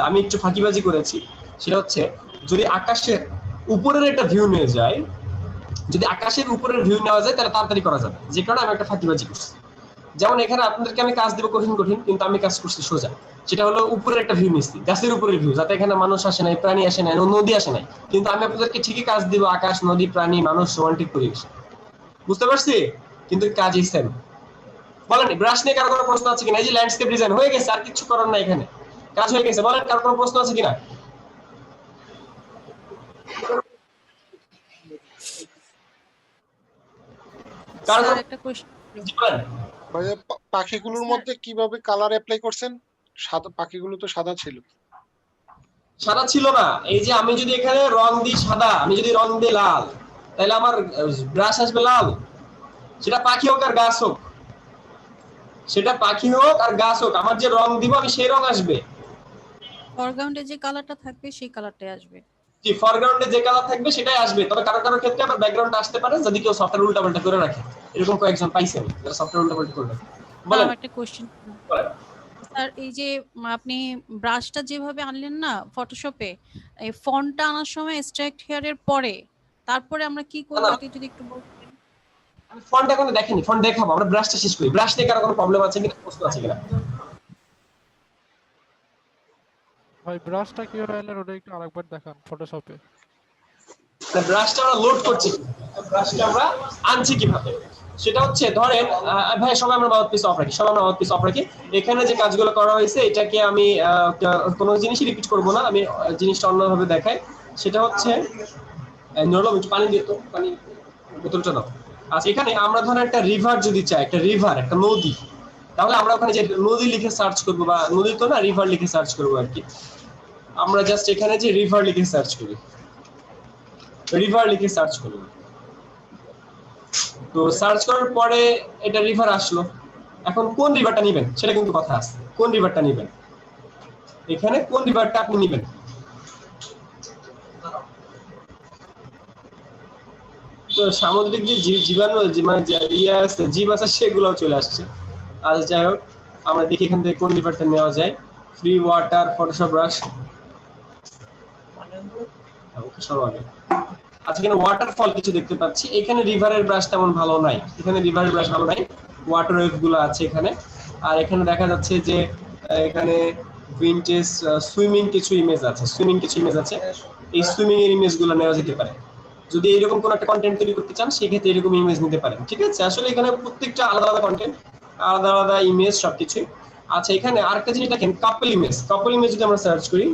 আমি একটু ফাঁকিবাজি করেছি। সেটা হচ্ছে, যদি আকাশের উপরের একটা ভিউ নিয়ে যায়, যদি আকাশের উপরের ভিউ নেওয়া যায় তাহলে তাড়াতাড়ি করা যাবে, যে কারণে আমি একটা ফাঁকিবাজি করছি। যেমন এখানে আপনাদেরকে আমি কাজ দেবো কঠিন, কিন্তু আমি কাজ করছি সোজা। সেটা হলো উপরের একটা ভিউ নিচ্ছি, গাছের উপরের ভিউ, যাতে এখানে মানুষ আসে নাই, প্রাণী আসে নাই, নদী আসে নাই, কিন্তু আমি আপনাদেরকে ঠিকই কাজ দিব আকাশ, নদী, প্রাণী, মানুষ, রোমান্টিক পরিবেশ। বুঝতে পারছি? কিন্তু কাজই সেম। বলেন, ব্রাশ নিয়ে কারো কোনো প্রশ্ন আছে কিনা? এই যে ল্যান্ডস্কেপ ডিজাইন হয়ে গেছে, আর কিছু করার নাই, এখানে কাজ হয়ে গেছে। বলেন, কারো কোনো প্রশ্ন আছে কিনা? স্যার একটা কোশ্চেন। ভাইয়া, পাখিগুলোর মধ্যে কিভাবে কালার অ্যাপ্লাই করছেন? সাদা পাখিগুলো তো সাদা ছিল। সাদা ছিল না, এই যে আমি যদি এখানে রং দিই সাদা, আমি যদি রং দিই লাল, তাহলে আমার ব্রাশ আসবে লাল। সেটা পাখি হোক আর গাছ হোক, সেটা পাখি হোক আর গাছ হোক, আমার যে রং দিব আমি সেই রং আসবে। ফরগ্রাউন্ডে যে কালারটা থাকবে সেই কালারটাই আসবে। জি, ফরগ্রাউন্ডে যে কালার থাকবে সেটাই আসবে। তবে কারো কারো ক্ষেত্রে আবার ব্যাকগ্রাউন্ড আসতে পারে যদি কেউ সফটওয়্যার উল্টাপাল্টা করে রাখে। এরকম কয়েকজন পাইছেন যারা সফটওয়্যার উল্টাপাল্টা করে রাখে। বলেন, একটা কোশ্চেন। স্যার এই যে আপনি ব্রাশটা যেভাবে আনলেন না ফটোশপে, এই ফন্টটা আনার সময় এক্সট্রাক্ট হেয়ারের পরে তারপরে আমরা কি করব এটা যদি একটু বলতেন। আমি ফন্ট এখনো দেখিনি, ফন্ট দেখাবো, আমরা ব্রাশটা শেষ করি। ব্রাশ নিয়ে কারো কোনো প্রবলেম আছে কিনা, প্রশ্ন আছে কিনা? ভাই ব্রাশটা কিভাবে আনলেন ওটা একটু আরেকবার দেখান ফটোশপে। ব্রাশটা আমরা লোড করছি, ব্রাশটা আমরা আনছি কিভাবে সেটা হচ্ছে, ধরেন ভাই সবাই আমরা মাউথ পিস অফ রাখি, এখানে যে কাজগুলো করা হয়েছে এটাকে আমি কোনো জিনিসই রিপিট করব না, আমি জিনিসটা অন্যভাবে দেখাই। সেটা হচ্ছে, নরম একটু পানি দিয়ে তো, পানি বোতলটা দাও। আচ্ছা, এখানে আমরা ধরেন একটা রিভার যদি চাই, একটা রিভার, একটা নদী, তাহলে আমরা ওখানে যে নদী লিখে সার্চ করব, বা নদী তো না, রিভার লিখে সার্চ করব আর কি। আমরা জাস্ট এখানে যে রিভার লিখে সার্চ করি, রিভার লিখে সার্চ করব। তো সার্চ করার পরে এটা রিভার আসলো। এখন কোন রিভারটা নেবেন সেটা কিন্তু কথা আছে, কোন রিভারটা নেবেন, এখানে কোন রিভারটা আপনি নেবেন। তো সামুদ্রিক যে জীবাণু মানে জীব আছে সেগুলো চলে আসছে। আর যাই হোক, আমরা দেখি এখান থেকে কোন রিভারটা নেওয়া যায়। ফ্রি ওয়াটার ফটোশপ ব্রাশ, আচ্ছা এখানে ওয়াটারফল কিছু দেখতে পাচ্ছি। এখানে রিভারের ব্রাশ তেমন ভালো নাই, এখানে রিভারের ব্রাশ ভালো নাই, ওয়াটার ওয়েভ গুলো আছে এখানে। আর এখানে দেখা যাচ্ছে যে এখানে ভিনটেজ সুইমিং কিছু ইমেজ আছে, এই সুইমিং এর ইমেজ গুলো নেওয়া যেতে পারে। যদি এরকম কোন একটা কন্টেন্ট তৈরি করতে চান সেক্ষেত্রে এরকম ইমেজ নিতে পারেন, ঠিক আছে। আসলে এখানে প্রত্যেকটা আলাদা আলাদা কন্টেন্ট, আলাদা আলাদা ইমেজ সবকিছু। আচ্ছা এখানে আরেকটা জিনিস দেখেন, কাপল ইমেজ যদি আমরা সার্চ করি,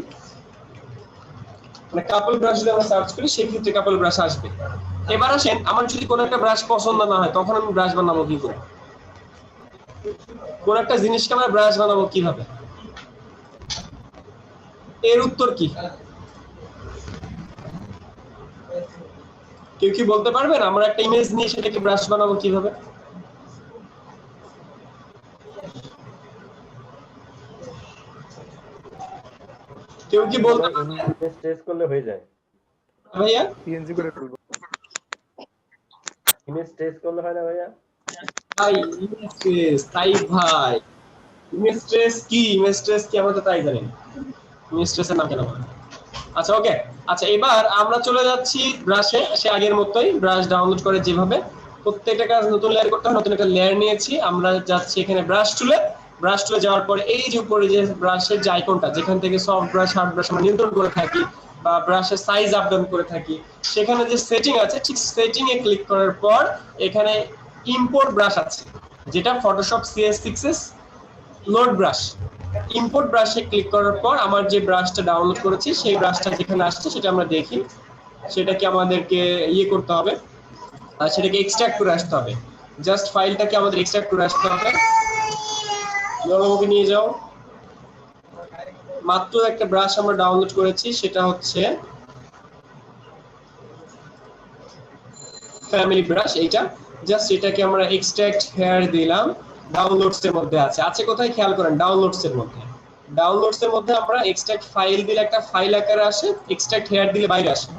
মানে কাপল ব্রাশ যদি আমরা সার্চ করি সেক্ষেত্রে কাপল ব্রাশ আসবে। এবার আসেন, আমার যদি কোনো একটা ব্রাশ পছন্দ না হয় তখন আমি ব্রাশ বানাবো কি করে? কোন একটা জিনিসকে আমরা ব্রাশ বানাবো কিভাবে? এর উত্তর কি? কেউ কি বলতে পারবেন? আমরা একটা ইমেজ নিয়ে সেটাকে ব্রাশ বানাবো কিভাবে? কেউ কি বলতে পারবেন? ইমেজ ট্রেস করলে হয়ে যায়, ভাইয়া পিএনজি করে ফেলবো। ইমেজ ট্রেস করলে হয় না ভাইয়া? ভাই ইমেজ ট্রেস, তাই ভাই ইমেজ ট্রেস কি? ইমেজ ট্রেস কি আমরা তো তাই জানি। ইমেজ ট্রেসের নাম কেন বলেন? আচ্ছা ওকে, আচ্ছা এবার আমরা চলে যাচ্ছি ব্রাশে। সে আগের মতোই ব্রাশ ডাউনলোড করে যেভাবে প্রত্যেকটা কাজ নতুন লেয়ার করতে হয়, নতুন একটা লেয়ার নিয়েছি। আমরা যাচ্ছি এখানে ব্রাশ টুলে যাওয়ার পরে এই যে উপরে যে ব্রাশের যে আইকনটা, যেখান থেকে সফট ব্রাশ হার্ড ব্রাশ আমরা নিয়ন্ত্রণ করে থাকি বা ব্রাশের সাইজ আপ ডাউন করে থাকি, সেখানে যে সেটিং আছে ঠিক সেটিং এ ক্লিক করার পর এখানে ইম্পোর্ট ব্রাশ আছে, যেটা Photoshop CS6 load brush. Import ব্রাশে ক্লিক করার পর আমার যে ব্রাশটা ডাউনলোড করেছি সেই ব্রাশটা যেখানে আসছে সেটা আমরা দেখি। সেটাকে আমাদেরকে করতে হবে, আর সেটাকে এক্সট্রাক্ট করে আসতে হবে। জাস্ট ফাইলটাকে আমাদের এক্সট্রাক্ট করে আসতে হবে। নিয়ে যাও। মাত্র একটা ব্রাশ আমরা ডাউনলোড করেছি, সেটা হচ্ছে ফ্যামিলি ব্রাশ। এইটা জাস্ট এটাকে আমরা এক্সট্রাক্ট হেয়ার দিলাম, ডাউনলোডস এর মধ্যে আছে কোথায় খেয়াল করেন, ডাউনলোডস এর মধ্যে আমরা এক্সট্রাক্ট ফাইল দিলে একটা ফাইল আকারে আসে, এক্সট্রাক্ট হেয়ার দিলে বাইরে আসে।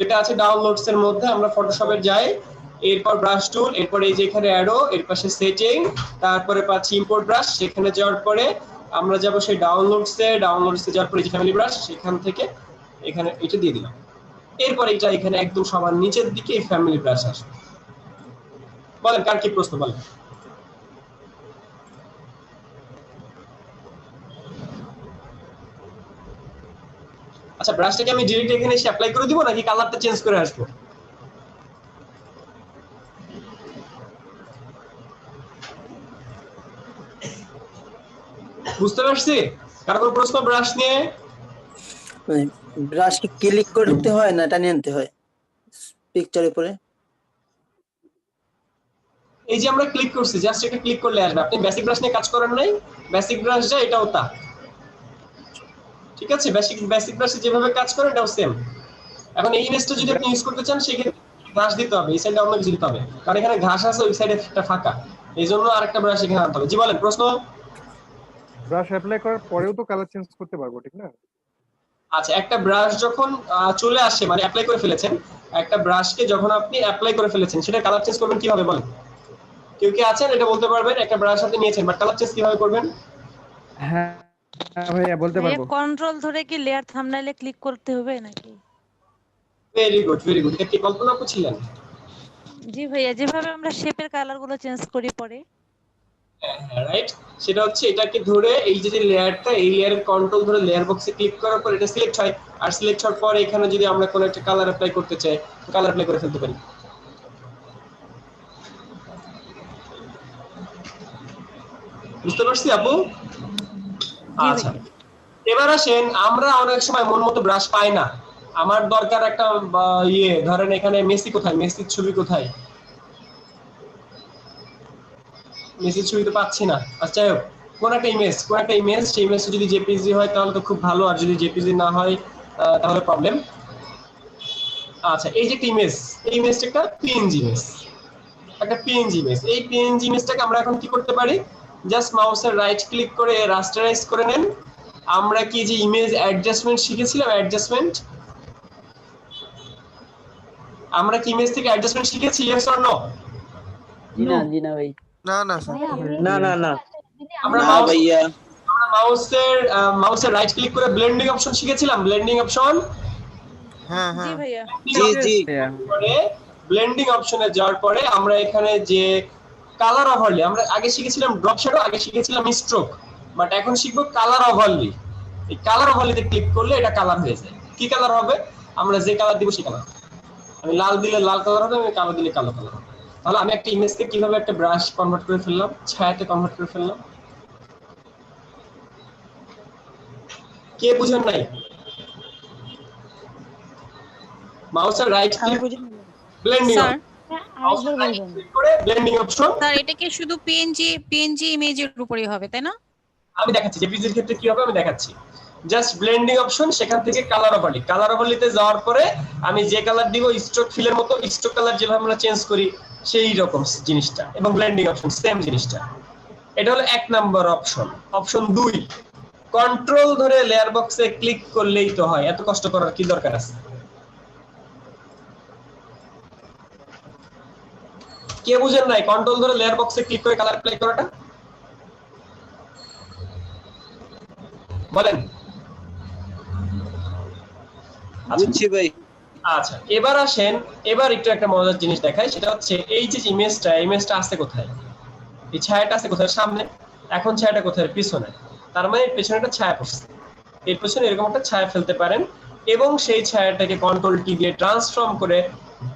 এটা আছে ডাউনলোডস এর মধ্যে। আমরা ফটোশপে যাই, এরপর ব্রাশ টুল, এরপর এই যে এখানে অ্যারো, এর পাশে সেটিং, তারপরে পাচ্ছি ইম্পোর্ট ব্রাশ। সেখানে যাওয়ার পরে আমরা যাব সেই ডাউনলোডসে যাওয়ার পরে যে ফ্যামিলি ব্রাশ, সেখান থেকে এখানে এটা দিয়ে দিলাম। এরপর এটা এখানে একদম সবার নিচের দিকে এই ফ্যামিলি ব্রাশ আসবে। বলেন কার কি প্রশ্ন বলেন? আচ্ছা ব্রাশটাকে আমি ডিরেক্ট এখানে এসে অ্যাপ্লাই করে দিব নাকি কালারটা চেঞ্জ করে আসবো? বুঝতে পারছি? কার কোনো প্রশ্ন ব্রাশ নিয়ে? ব্রাশ কি ক্লিক করতে হয় না টানিয়ে আনতে হয় পিকচারের উপরে? এই যে আমরা ক্লিক করছি, জাস্ট এটা ক্লিক করলে আসবে। আপনি বেসিক ব্রাশ নিয়ে কাজ করেন নাই? বেসিক ব্রাশ যা এটাও তা, ঠিক আছে? বেসিক ব্রাশে যেভাবে কাজ করেন এটাও সেম। এখন এই ইমেজটা যদি আপনি ইউজ করতে চান সেক্ষেত্রে ব্রাশ দিতে হবে, এই সাইডে অন্য কিছু দিতে হবে, কারণ এখানে ঘাস আছে, ওই সাইডে একটা ফাঁকা, এই জন্য আরেকটা ব্রাশ এখানে আনতে হবে। জি বলেন প্রশ্ন? ব্রাশ অ্যাপ্লাই করার পরেও তো কালার চেঞ্জ করতে পারবো, ঠিক না? আচ্ছা একটা ব্রাশ যখন চলে আসে, মানে অ্যাপ্লাই করে ফেলেছেন, একটা ব্রাশকে যখন আপনি অ্যাপ্লাই করে ফেলেছেন সেটা কালার চেঞ্জ করবেন কিভাবে বলেন? কেউ কি আছেন এটা বলতে পারবেন? একটা ব্রাশ আপনি নিয়েছেন, বাট কালার চেঞ্জ কিভাবে করবেন? হ্যাঁ ভাইয়া বলতে পারবো। কন্ট্রোল ধরে কি লেয়ার থাম্বনেইলে ক্লিক করতে হবে নাকি? Very good, very good. এটা কি কল্পনা করছিলেন? জি ভাইয়া, যেভাবে আমরা শেপের কালার গুলো চেঞ্জ করি পরে। হ্যাঁ রাইট, সেটা হচ্ছে এটাকে ধরে এই যে লেয়ারটা, এই লেয়ারের কন্ট্রোল ধরে লেয়ার বক্সে ক্লিক করার পর এটা সিলেক্ট হয়, আর সিলেক্ট হওয়ার পর এখানে যদি আমরা কোনো একটা কালার অ্যাপ্লাই করতে চাই কালার অ্যাপ্লাই করে ফেলতে পারি। বুঝতে পারছি আপু? আচ্ছা এবার আসেন, আমরা অনেক সময় মন মতো ব্রাশ পাই না। আমার দরকার একটা ধরেন এখানে মেসি কোথায়, মেসির ছবি কোথায়? মেসের ছবি তো পাচ্ছি না। আচ্ছা কোন একটা ইমেজ সেই ইমেজটা যদি জেপিজি হয় তাহলে তো খুব ভালো, আর যদি জেপিজি না হয় তাহলে প্রবলেম। আচ্ছা এই যে ইমেজ, এই ইমেজটা একটা পিএনজি ইমেজ, এই পিএনজি ইমেজটাকে আমরা এখন কি করতে পারি, জাস্ট মাউসের রাইট ক্লিক করে রাস্টারাইজ করে নেন। আমরা কি যে ইমেজ অ্যাডজাস্টমেন্ট শিখেছিলাম, আমরা কি ইমেজ থেকে অ্যাডজাস্টমেন্ট শিখেছি, ইয়েস অর নো? জি না ভাই। না না স্যার, না আমরা মাউসের রাইট ক্লিক করে ব্লেন্ডিং অপশন শিখেছিলাম, ব্লেন্ডিং অপশন। হ্যাঁ জি ভাইয়া। জি ব্লেন্ডিং অপশনে যাওয়ার পরে আমরা এখানে যে কালার ওভারলে, আমরা আগে শিখেছিলাম ড্রপ শ্যাডো, আগে শিখেছিলাম স্ট্রোক, বাট এখন শিখবো কালার ওভারলে। এই কালার ওভারলেতে ক্লিক করলে এটা কালার হয়ে যায়। কি কালার হবে? আমরা যে কালার দিব সেই কালার। আমি লাল দিলে লাল কালার হবে, আমি কালো দিলে কালো কালার হবে। তাহলে আমি একটা ইমেজকে কিভাবে একটা ব্রাশ কনভার্ট করে ফেললাম, ছায়াতে কনভার্ট করে ফেললাম। কে বুঝেন নাই? মাউসের রাইট ক্লিক ব্লেন্ডিং করে ব্লেন্ডিং অপশন। স্যার এটা কি শুধু পিএনজি ইমেজের উপরেই হবে তাই না? আমি দেখাচ্ছি জেপিজির ক্ষেত্রে কি হবে, আমি দেখাচ্ছি। জাস্ট ব্লেন্ডিং অপশন, সেখান থেকে কালার ওভারলিতে যাওয়ার পরে আমি যে কালার দিব স্ট্রোক ফিলের মতো, স্ট্রোক কালার যেভাবে আমরা চেঞ্জ করি সেই রকম জিনিসটা, এবং ব্লেন্ডিং অপশন সেম জিনিসটা। এটা হলো 1 নাম্বার অপশন। অপশন 2, কন্ট্রোল ধরে লেয়ার বক্সে ক্লিক করলেই তো হয়, এত কষ্ট করার কি দরকার আছে? কে বুঝেন নাই কন্ট্রোল ধরে লেয়ার বক্সে ক্লিক করে কালার অ্যাপ্লাই করাটা? বলেন। বুঝছি ভাই। আচ্ছা এবার আসেন, এবার একটু একটা মজার জিনিস দেখাই, সেটা হচ্ছে এই যে ইমেজটা আছে কোথায়? এই ছায়াটা আছে কোথায়? সামনে। এখন ছায়াটা কোথায়? পিছনে। তার মানে পেছনে একটা ছায়া পড়ছে, এর পেছনে এরকম একটা ছায়া ফেলতে পারেন, এবং সেই ছায়াটাকে কন্ট্রোল টি দিয়ে ট্রান্সফর্ম করে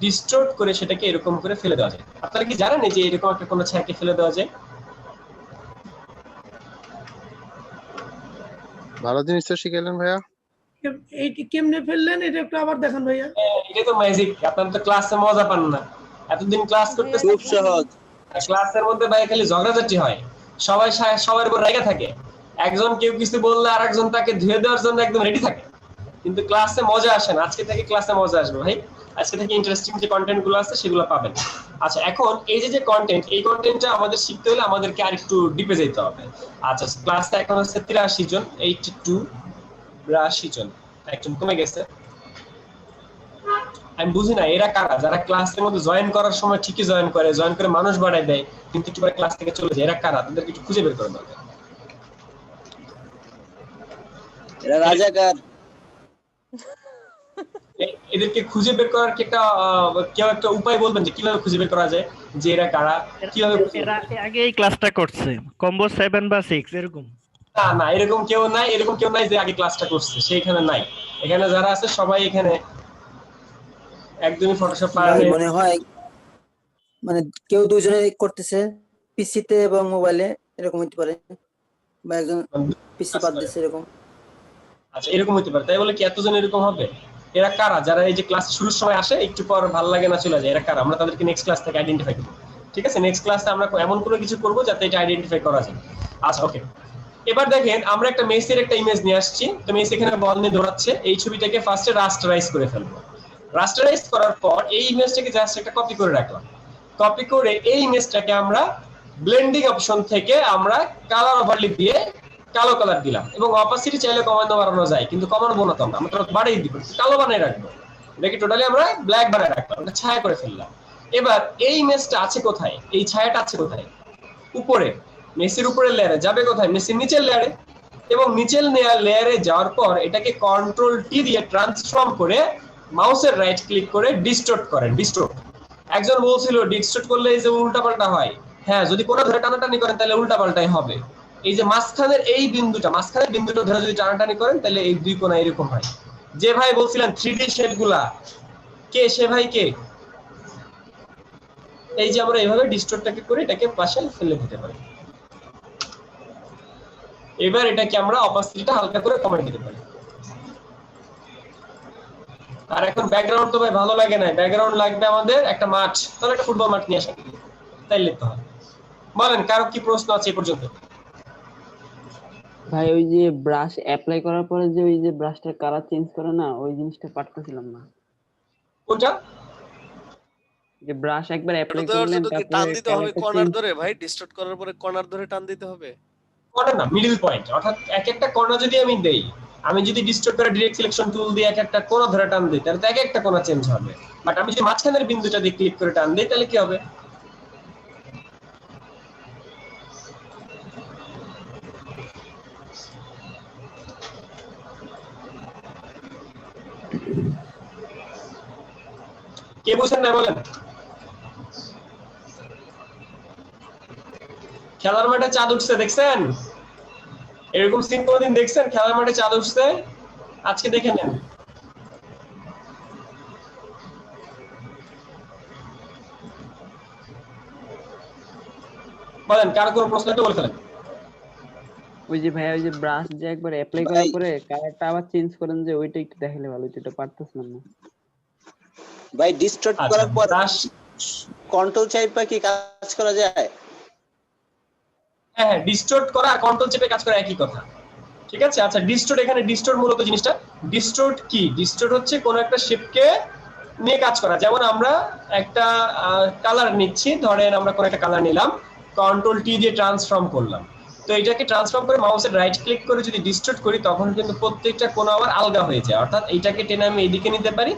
ডিস্টর্ট করে সেটাকে এরকম করে ফেলে দেওয়া যায়। আপনারা কি জানেন যে এরকম একটা কোনো ছায়াকে ফেলে দেওয়া যায়? ভালো জিনিস তো শিখাইলেন ভাইয়া। এইটি কেমনে ফেললেন এটা একটু আবার দেখান ভাইয়া। এটা তো ম্যাজিক, আপনারা তো ক্লাসে মজা পান না, এতদিন ক্লাস করতেছেন খুব সহজ। ক্লাসের মধ্যে ভাই খালি ঝগড়াঝাটি হয়, সবার উপর রেগে থাকে, একজন কেউ কিছু বললে আরেকজন তাকে ধুয়ে দেওয়ার জন্য একদম রেডি থাকে, কিন্তু ক্লাসে মজা আসে না। আজকে থেকে ক্লাসে মজা আসবে ভাই, আজকে থেকে ইন্টারেস্টিং যে কন্টেন্ট গুলো আছে সেগুলো পাবেন। আচ্ছা এখন এই যে কন্টেন্ট, এই কন্টেন্টটা আমাদের শিখতে হলে আমাদেরকে আরেকটু ডিপে যেতে হবে। আচ্ছা ক্লাসটা এখন হচ্ছে 83 জন, 82 জন, একজন কমে গেছে। আমি বুঝি না এরা কারা, যারা ক্লাসের মধ্যে জয়েন করার সময় ঠিকই জয়েন করে মানুষ বাড়ায় দেয়, কিন্তু একটু পরে ক্লাস থেকে চলে যায়। এরা কারা? তাদেরকে একটু খুঁজে বের করে দরকার। এরা রাজাকার। এদেরকে খুঁজে বের করার কি একটা কেউ একটা উপায় বলবেন যে কিভাবে খুঁজে বের করা যায় যে এরা কারা, কিভাবে? আগে এই ক্লাসটা করছে কম্বো 7 বা 6 এরকম? না এরকম কেউ নাই যে আগে ক্লাসটা করছে, সেইখানে নাই। এখানে যারা আছে সবাই এখানে একদমই ফটোশপ মনে হয় মানে কেউ দুজনে করতেছে পিসিতে এবং মোবাইলে, এরকম হতে পারে, বা একজন পিসি বাদ দিছে এরকম। আচ্ছা এরকম হতে পারে, তাই বলে কি এতজন এরকম হবে? এরা কারা যারা এই যে ক্লাস শুরুর সময় আসে একটু পর ভালো লাগে না চলে যায়? এরা কারা? আমরা তাদেরকে নেক্সট ক্লাস থেকে আইডেন্টিফাই করব। ঠিক আছে, নেক্সট ক্লাসে আমরা এমন কোনো কিছু করব যাতে এটা আইডেন্টিফাই করা যায়। আচ্ছা ওকে, এবার দেখেন আমরা একটা মেসির একটা ইমেজ নিয়ে আসছি। তো মেসি এখানে বল নিয়ে দৌড়াচ্ছে, এই ছবিটাকে ফার্স্টে রাস্টারাইজ করে ফেলবো। রাস্টারাইজ করার পর এই ইমেজটাকে জাস্ট একটা কপি করে রাখলাম। কপি করে এই ইমেজটাকে আমরা ব্লেন্ডিং অপশন থেকে আমরা কালার ওভারলে দিয়ে কালো কালার দিলাম, এবং অপাসিটি চাইলে কমানো বাড়ানো যায়, কিন্তু কমানো না তো আমরা বাড়িয়ে দিব, কালো বানিয়ে রাখবো। এটাকে টোটালি আমরা ব্ল্যাক বানিয়ে রাখলাম, এটা ছায়া করে ফেললাম। এবার এই ইমেজটা আছে কোথায়? এই ছায়াটা আছে কোথায়? উপরে, মেসির উপরের লেয়ারে যাবে কোথায়? মেসির নিচের লেয়ারে। এবং নিচের লেয়ারে যাওয়ার পর এটাকে কন্ট্রোল টি দিয়ে ট্রান্সফর্ম করে মাউসের রাইট ক্লিক করে ডিস্টর্ট করেন। ডিস্টর্ট, একজন বলছিল ডিস্টর্ট করলে এই যে উল্টাপাল্টা হয়। হ্যাঁ, যদি কোনো ধরে টানাটানি করেন তাহলে উল্টাপাল্টাই হবে। এই যে মাঝখানের বিন্দুটা ধরে যদি টানাটানি করেন তাহলে এই দুই কোণা এরকম হয়। যে ভাই বলছিলেন 3D শেড গুলা, কে সে ভাই? কে? এই যে আমরা এইভাবে ডিস্টর্টটাকে করে এটাকে পাশে ফেলে দিতে পারি। এবার এটাকে আমরা অপাসিটিটা হালকা করে কমিয়ে দিতে পারি। আর এখন ব্যাকগ্রাউন্ড তো ভাই ভালো লাগে না, ব্যাকগ্রাউন্ড লাগবে আমাদের একটা মাঠ, তাহলে একটা ফুটবল মাঠ নিয়ে আসেন, তাইলে তো হয়। বলেন কারো কি প্রশ্ন আছে এই পর্যন্ত? ভাই ওই যে ব্রাশ অ্যাপ্লাই করার পরে যে ওই যে ব্রাশটার কালার চেঞ্জ করে না, ওই জিনিসটা পারতেছিলাম না। কোনটা? যে ব্রাশ একবার অ্যাপ্লাই দেওয়ার করলেন জন্য কি তারপরে টান দিতে হবে কালারটা কর্নার চেঞ্জ। ধরে ভাই? ডিস্টর্ট করার পরে কর্নার ধরে টান দিতে হবে? কর্নার না, মিডল পয়েন্ট, অর্থাৎ এক একটা কর্নার যদি আমি দেই, আমি যদি ডিস্টর্ট করে ডিরেক্ট সিলেকশন টুল দিয়ে এক একটা কোণা ধরে টান দিই তাহলে তো এক একটা কোণা চেঞ্জ হবে। বাট আমি যদি মাঝখানের বিন্দুটা দিয়ে ক্লিক করে টান দিই তাহলে কি হবে? কে বুঝেন না বলেন? খেলার মাঠে চাঁদ উঠছে দেখছেন? এরকম সিন কোনদিন দেখছেন? খেলার মাঠে চাঁদ উঠছে? আজকে দেখে নেন। বলেন কার কোন প্রশ্ন একটা বলে ফেলেন। ওই যে ভাই ওই যে ব্রাশ যে একবার অ্যাপ্লাই করার পরে কালারটা আবার চেঞ্জ করেন, যে ওইটা একটু দেখালে ভালো হতো, এটা পারতেছিলাম না ভাই। ডিস্টর্ট করার পর কন্ট্রোল চাইপা কি কাজ করা যায়? হ্যাঁ, ডিস্টর্ট করা আর কন্ট্রোল চেপে কাজ করা একই কথা, ঠিক আছে? আচ্ছা, ডিস্টর্ট, এখানে ডিস্টর্ট মূলত জিনিসটা, ডিস্টর্ট কি? ডিস্টর্ট হচ্ছে কোন একটা শেপকে নিয়ে কাজ করা। যেমন আমরা একটা কালার নিচ্ছি, ধরেন আমরা কোন একটা কালার নিলাম, কন্ট্রোল টি দিয়ে ট্রান্সফর্ম করলাম। তো এটাকে ট্রান্সফর্ম করে মাউসের রাইট ক্লিক করে যদি ডিস্টর্ট করি তখন কিন্তু প্রত্যেকটা কোণ আবার আলাদা হয়ে যায়। অর্থাৎ এইটাকে টেনে আমি এইদিকে নিতে পারি,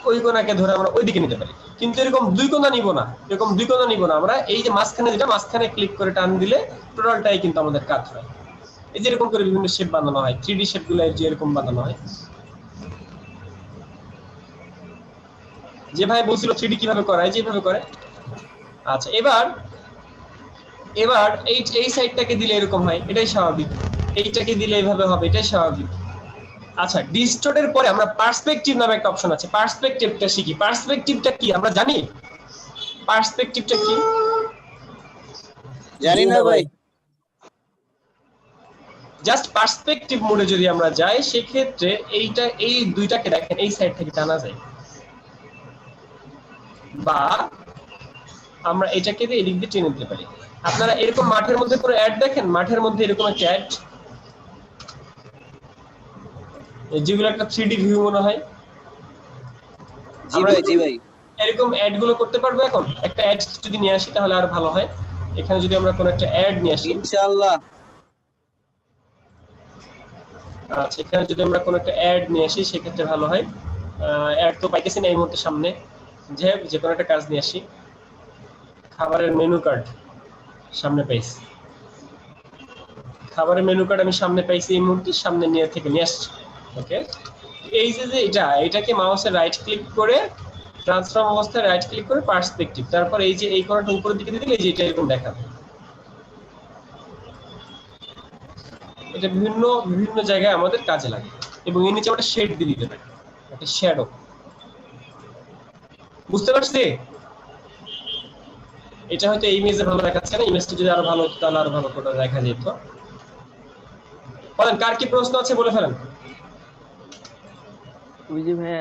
ওই কোণাকে ধরে আমরা ওইদিকে নিতে পারি। কিন্তু এরকম দুই কোণা নিব না, এরকম দুই কোণা নিব না আমরা। এই যে মাঝখানে যেটা, মাঝখানে ক্লিক করে টান দিলে টোটালটাই কিন্তু আমাদের কাজ হয়। এই যে এরকম করে বিভিন্ন শেপ বানানো হয়, 3D শেপগুলো যে এরকম বানানো হয়। যে ভাই বলছিল 3D কিভাবে করা হয়, যেভাবে করে। আচ্ছা, এবার এই সাইডটাকে দিলে এরকম হয়, এটাই স্বাভাবিক। এইটাকে দিলে এইভাবে হবে, এটাই স্বাভাবিক। আচ্ছা, ডিস্টর্টের পরে আমরা পার্সপেক্টিভ নামে একটা অপশন আছে, পার্সপেক্টিভটা শিখি। পার্সপেক্টিভটা কি আমরা জানি? পার্সপেক্টিভটা কি জানি না ভাই। জাস্ট পার্সপেক্টিভ মোডে যদি আমরা যাই সেক্ষেত্রে এইটা, এই দুইটাকে দেখেন এই সাইড থেকে টানা যায়, বা আমরা এটাকে দিয়ে এদিক দিয়ে টেনে দিতে পারি। আপনারা এরকম মাঠের মধ্যে কোনো অ্যাড দেখেন? মাঠের মধ্যে এরকম একটা অ্যাড, যেগুলো একটা 3D ভিউ মনে হয়। জি ভাই। এরকম অ্যাড গুলো করতে পারবো এখন? একটা অ্যাড যদি নিয়ে আসি তাহলে আর ভালো হয়। এখানে যদি আমরা কোনো একটা অ্যাড নিয়ে আসি ইনশাআল্লাহ। আচ্ছা, এখানে যদি আমরা কোনো একটা অ্যাড নিয়ে আসি সেক্ষেত্রে ভালো হয়। অ্যাড তো পাইতেছি না এই মুহূর্তে সামনে, যে কোনো একটা কাজ নিয়ে আসি। খাবারের মেনু কার্ড সামনে পাইছি, খাবারের মেনু কার্ড আমি সামনে পাইছি এই মুহূর্তে, সামনে নিয়ে আসছি। ওকে, এই যে এটাকে মাউসের রাইট ক্লিক করে ট্রান্সফর্ম অবস্থায় রাইট ক্লিক করে পার্সপেক্টিভ, তারপর এই যে এই কোণাটা উপরের দিকে দিলে এই যে এটা এরকম দেখাবে। এটা বিভিন্ন জায়গায় আমাদের কাজে লাগে। এবং এর নিচে আমরা শেড দিয়ে দিতে পারি, একটা শ্যাডো। বুঝতে পারছি? এটা হয়তো এই ইমেজে ভালো দেখাচ্ছে না, ইমেজটা যদি আরো ভালো হতো তাহলে আরো ভালো করে দেখা যেত। বলেন কার কি প্রশ্ন আছে বলে ফেলেন। ওই যে ভাই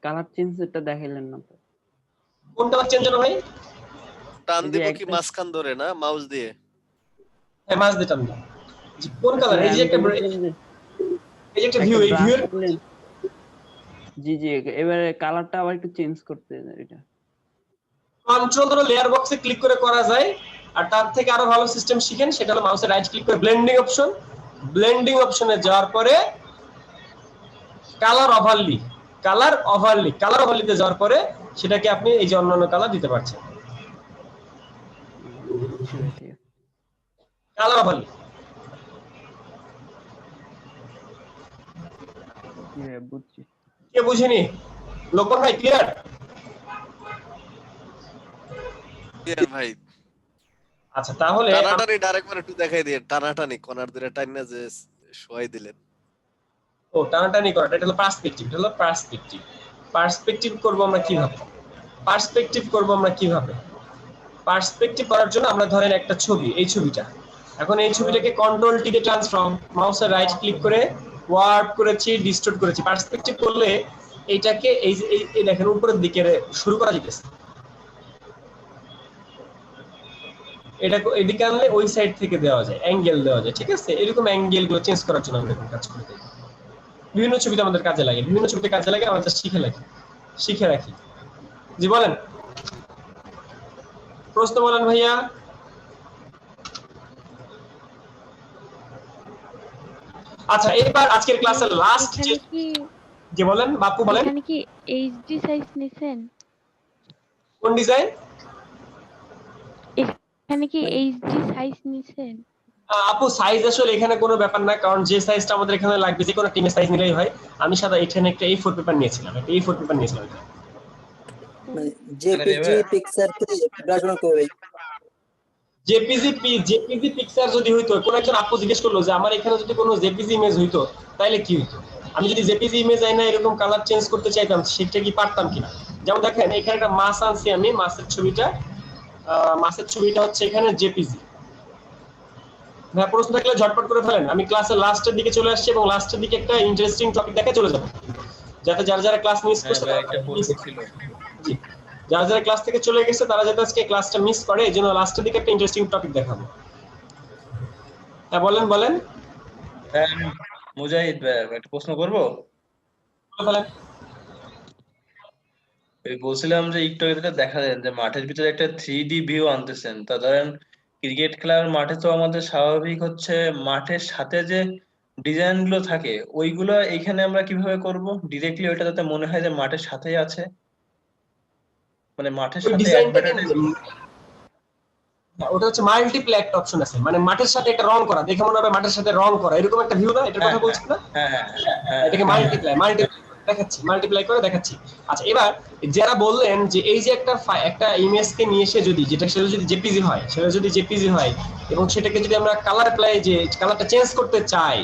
কালার চেঞ্জটা দেখাইলেন না তো। কোন কালার চেঞ্জ হলো ভাই? টান দিব কি মাঝখান ধরে না মাউস দিয়ে? হ্যাঁ, মাউস দিয়ে টান দিই। কোন কালার? এই যে একটা ভিউ, এই ভিউর জি এবারে কালারটা আবার একটু চেঞ্জ করতে এটা কন্ট্রোল ধরে লেয়ার বক্সে ক্লিক করে করা যায়। আর তার থেকে আরো ভালো সিস্টেম শিখেন, সেটা হলো মাউসে রাইট ক্লিক করে ব্লেন্ডিং অপশন, ব্লেন্ডিং অপশনে যাওয়ার পরে কালার ওভারলিতে যাওয়ার পরে সেটাকে আপনি এই যে অন্যান্য কালার দিতে পারছেন। কালার ওভারলি বুঝছি। কে বুঝেনি? লোকন ভাই ক্লিয়ার? ভাই আচ্ছা, তাহলে টানাটানি ডাইরেক্ট করে একটু দেখাই দিয়ে, টানাটানি কর্নার ধরে টাইনা যে শোয়াই দিলেন। ও, টানাটানি করা, এটা হলো পার্সপেক্টিভ। পার্সপেক্টিভ করব আমরা কিভাবে? পার্সপেক্টিভ করার জন্য আমরা ধরেন একটা ছবি, এই ছবিটা, এখন এই ছবিটাকে কন্ট্রোল টি দিয়ে ট্রান্সফর্ম, মাউসের রাইট ক্লিক করে ওয়ার্প করেছি, ডিস্টর্ট করেছি। পার্সপেক্টিভ করলে এইটাকে এই দেখেন উপরের দিকে শুরু করা যেতেছে। এটা এদিকে আনলে ওই সাইড থেকে দেওয়া যায়, অ্যাঙ্গেল দেওয়া যায়, ঠিক আছে? এরকম অ্যাঙ্গেল গুলো চেঞ্জ করার জন্য আমরা এখন কাজ করে থাকি। বিভিন্ন ছবিতে আমাদের কাজে লাগে, বিভিন্ন ছবিতে কাজে লাগে, আমরা জাস্ট শিখে রাখি। জি বলেন, প্রশ্ন বলেন ভাইয়া। আচ্ছা এবার আজকের ক্লাসের লাস্ট যে বলেন বাপু বলেন, এখানে কি এইচডি সাইজ নিছেন? কোন ডিজাইন? এখানে কি এইচডি সাইজ নিছেন? আপু সাইজ আসলে এখানে কোনো ব্যাপার না, কারণ যে সাইজটা আমাদের এখানে লাগবে যে কোনো টিমের সাইজ নিলেই হয়। আমি সাদা এখানে একটা A4 পেপার নিয়েছিলাম, একটা A4 পেপার নিয়েছিলাম। জেপিজি পিকচার তে ব্রাশ বানাতে হবে। জেপিজি পিকচার যদি হইতো, কোন একজন আপু জিজ্ঞেস করলো যে আমার এখানে যদি কোনো জেপিজি ইমেজ হইতো তাহলে কি হইতো, আমি যদি জেপিজি ইমেজ আই না এরকম কালার চেঞ্জ করতে চাইতাম সেটা কি পারতাম কিনা? যেমন দেখেন এখানে একটা মাছ আনছি আমি, মাছের ছবিটা হচ্ছে এখানে জেপিজি। ভাই প্রশ্ন থাকলে ঝটপট করে ফেলেন, আমি ক্লাসের লাস্টের দিকে চলে আসছি এবং লাস্টের দিকে একটা ইন্টারেস্টিং টপিক দেখে চলে যাব, যাতে যারা ক্লাস মিস করছে জি, যারা ক্লাস থেকে চলে গেছে তারা যাতে আজকে ক্লাসটা মিস করে, এজন্য লাস্টের দিকে একটা ইন্টারেস্টিং টপিক দেখাবো। হ্যাঁ বলেন। হ্যাঁ মুজাহিদ ভাই একটা প্রশ্ন করবো। বলছিলাম যে একটু আগে যেটা দেখা যায় যে মাঠের ভিতরে একটা 3D ভিউ আনতেছেন, তা ধরেন ক্রিকেট খেলার মাঠে তো আমাদের স্বাভাবিক হচ্ছে মাঠের সাথে যে ডিজাইন গুলো থাকে ওইগুলো এখানে আমরা কিভাবে করব ডিরেক্টলি, ওইটা যাতে মনে হয় যে মাঠের সাথেই আছে, মানে মাঠের সাথে অ্যাডভার্টাইজ। ওটা হচ্ছে মাল্টিপ্লাই একটা অপশন আছে, মানে মাঠের সাথে একটা রং করা, দেখে মনে হবে মাঠের সাথে রং করা, এরকম একটা ভিউ না, এটার কথা বলছেন না? এটাকে মাল্টিপ্লাই করে দেখাচ্ছি। আচ্ছা এবার যারা বললেন যে এই যে একটা ইমেজকে নিয়ে এসে সেটা যদি জেপিজি হয় এবং সেটাকে যদি আমরা কালার যে কালারটা চেঞ্জ করতে চাই,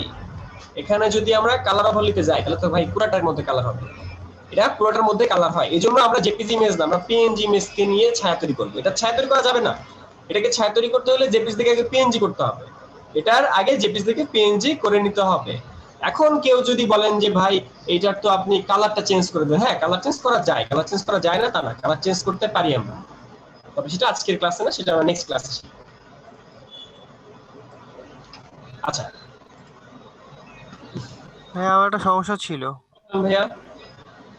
এখানে যদি আমরা কালার ওভারলিতে যাই তাহলে তো ভাই পুরোটার মধ্যে কালার হবে, এটা পুরোটার মধ্যে কালার হয়। এই জন্য আমরা জেপিজি ইমেজ না, আমরা পিএনজি ইমেজকে নিয়ে ছায়া তৈরি করবো। এটা ছায়া তৈরি করা যাবে না, এটাকে ছায়া তৈরি করতে হলে জেপিজি থেকে আগে পিএনজি করতে হবে, এটার আগে জেপিজি থেকে পিএনজি করে নিতে হবে। এখন কেউ যদি বলেন যে ভাই এইটার তো আপনি কালারটা চেঞ্জ করে দেন, হ্যাঁ কালার চেঞ্জ করা যায়, কালার চেঞ্জ করা যায় না তা না, কালার চেঞ্জ করতে পারি আমরা, তবে সেটা আজকের ক্লাসে না, সেটা আমরা নেক্সট ক্লাসে। আচ্ছা হ্যাঁ আমার একটা সমস্যা ছিল ভাইয়া,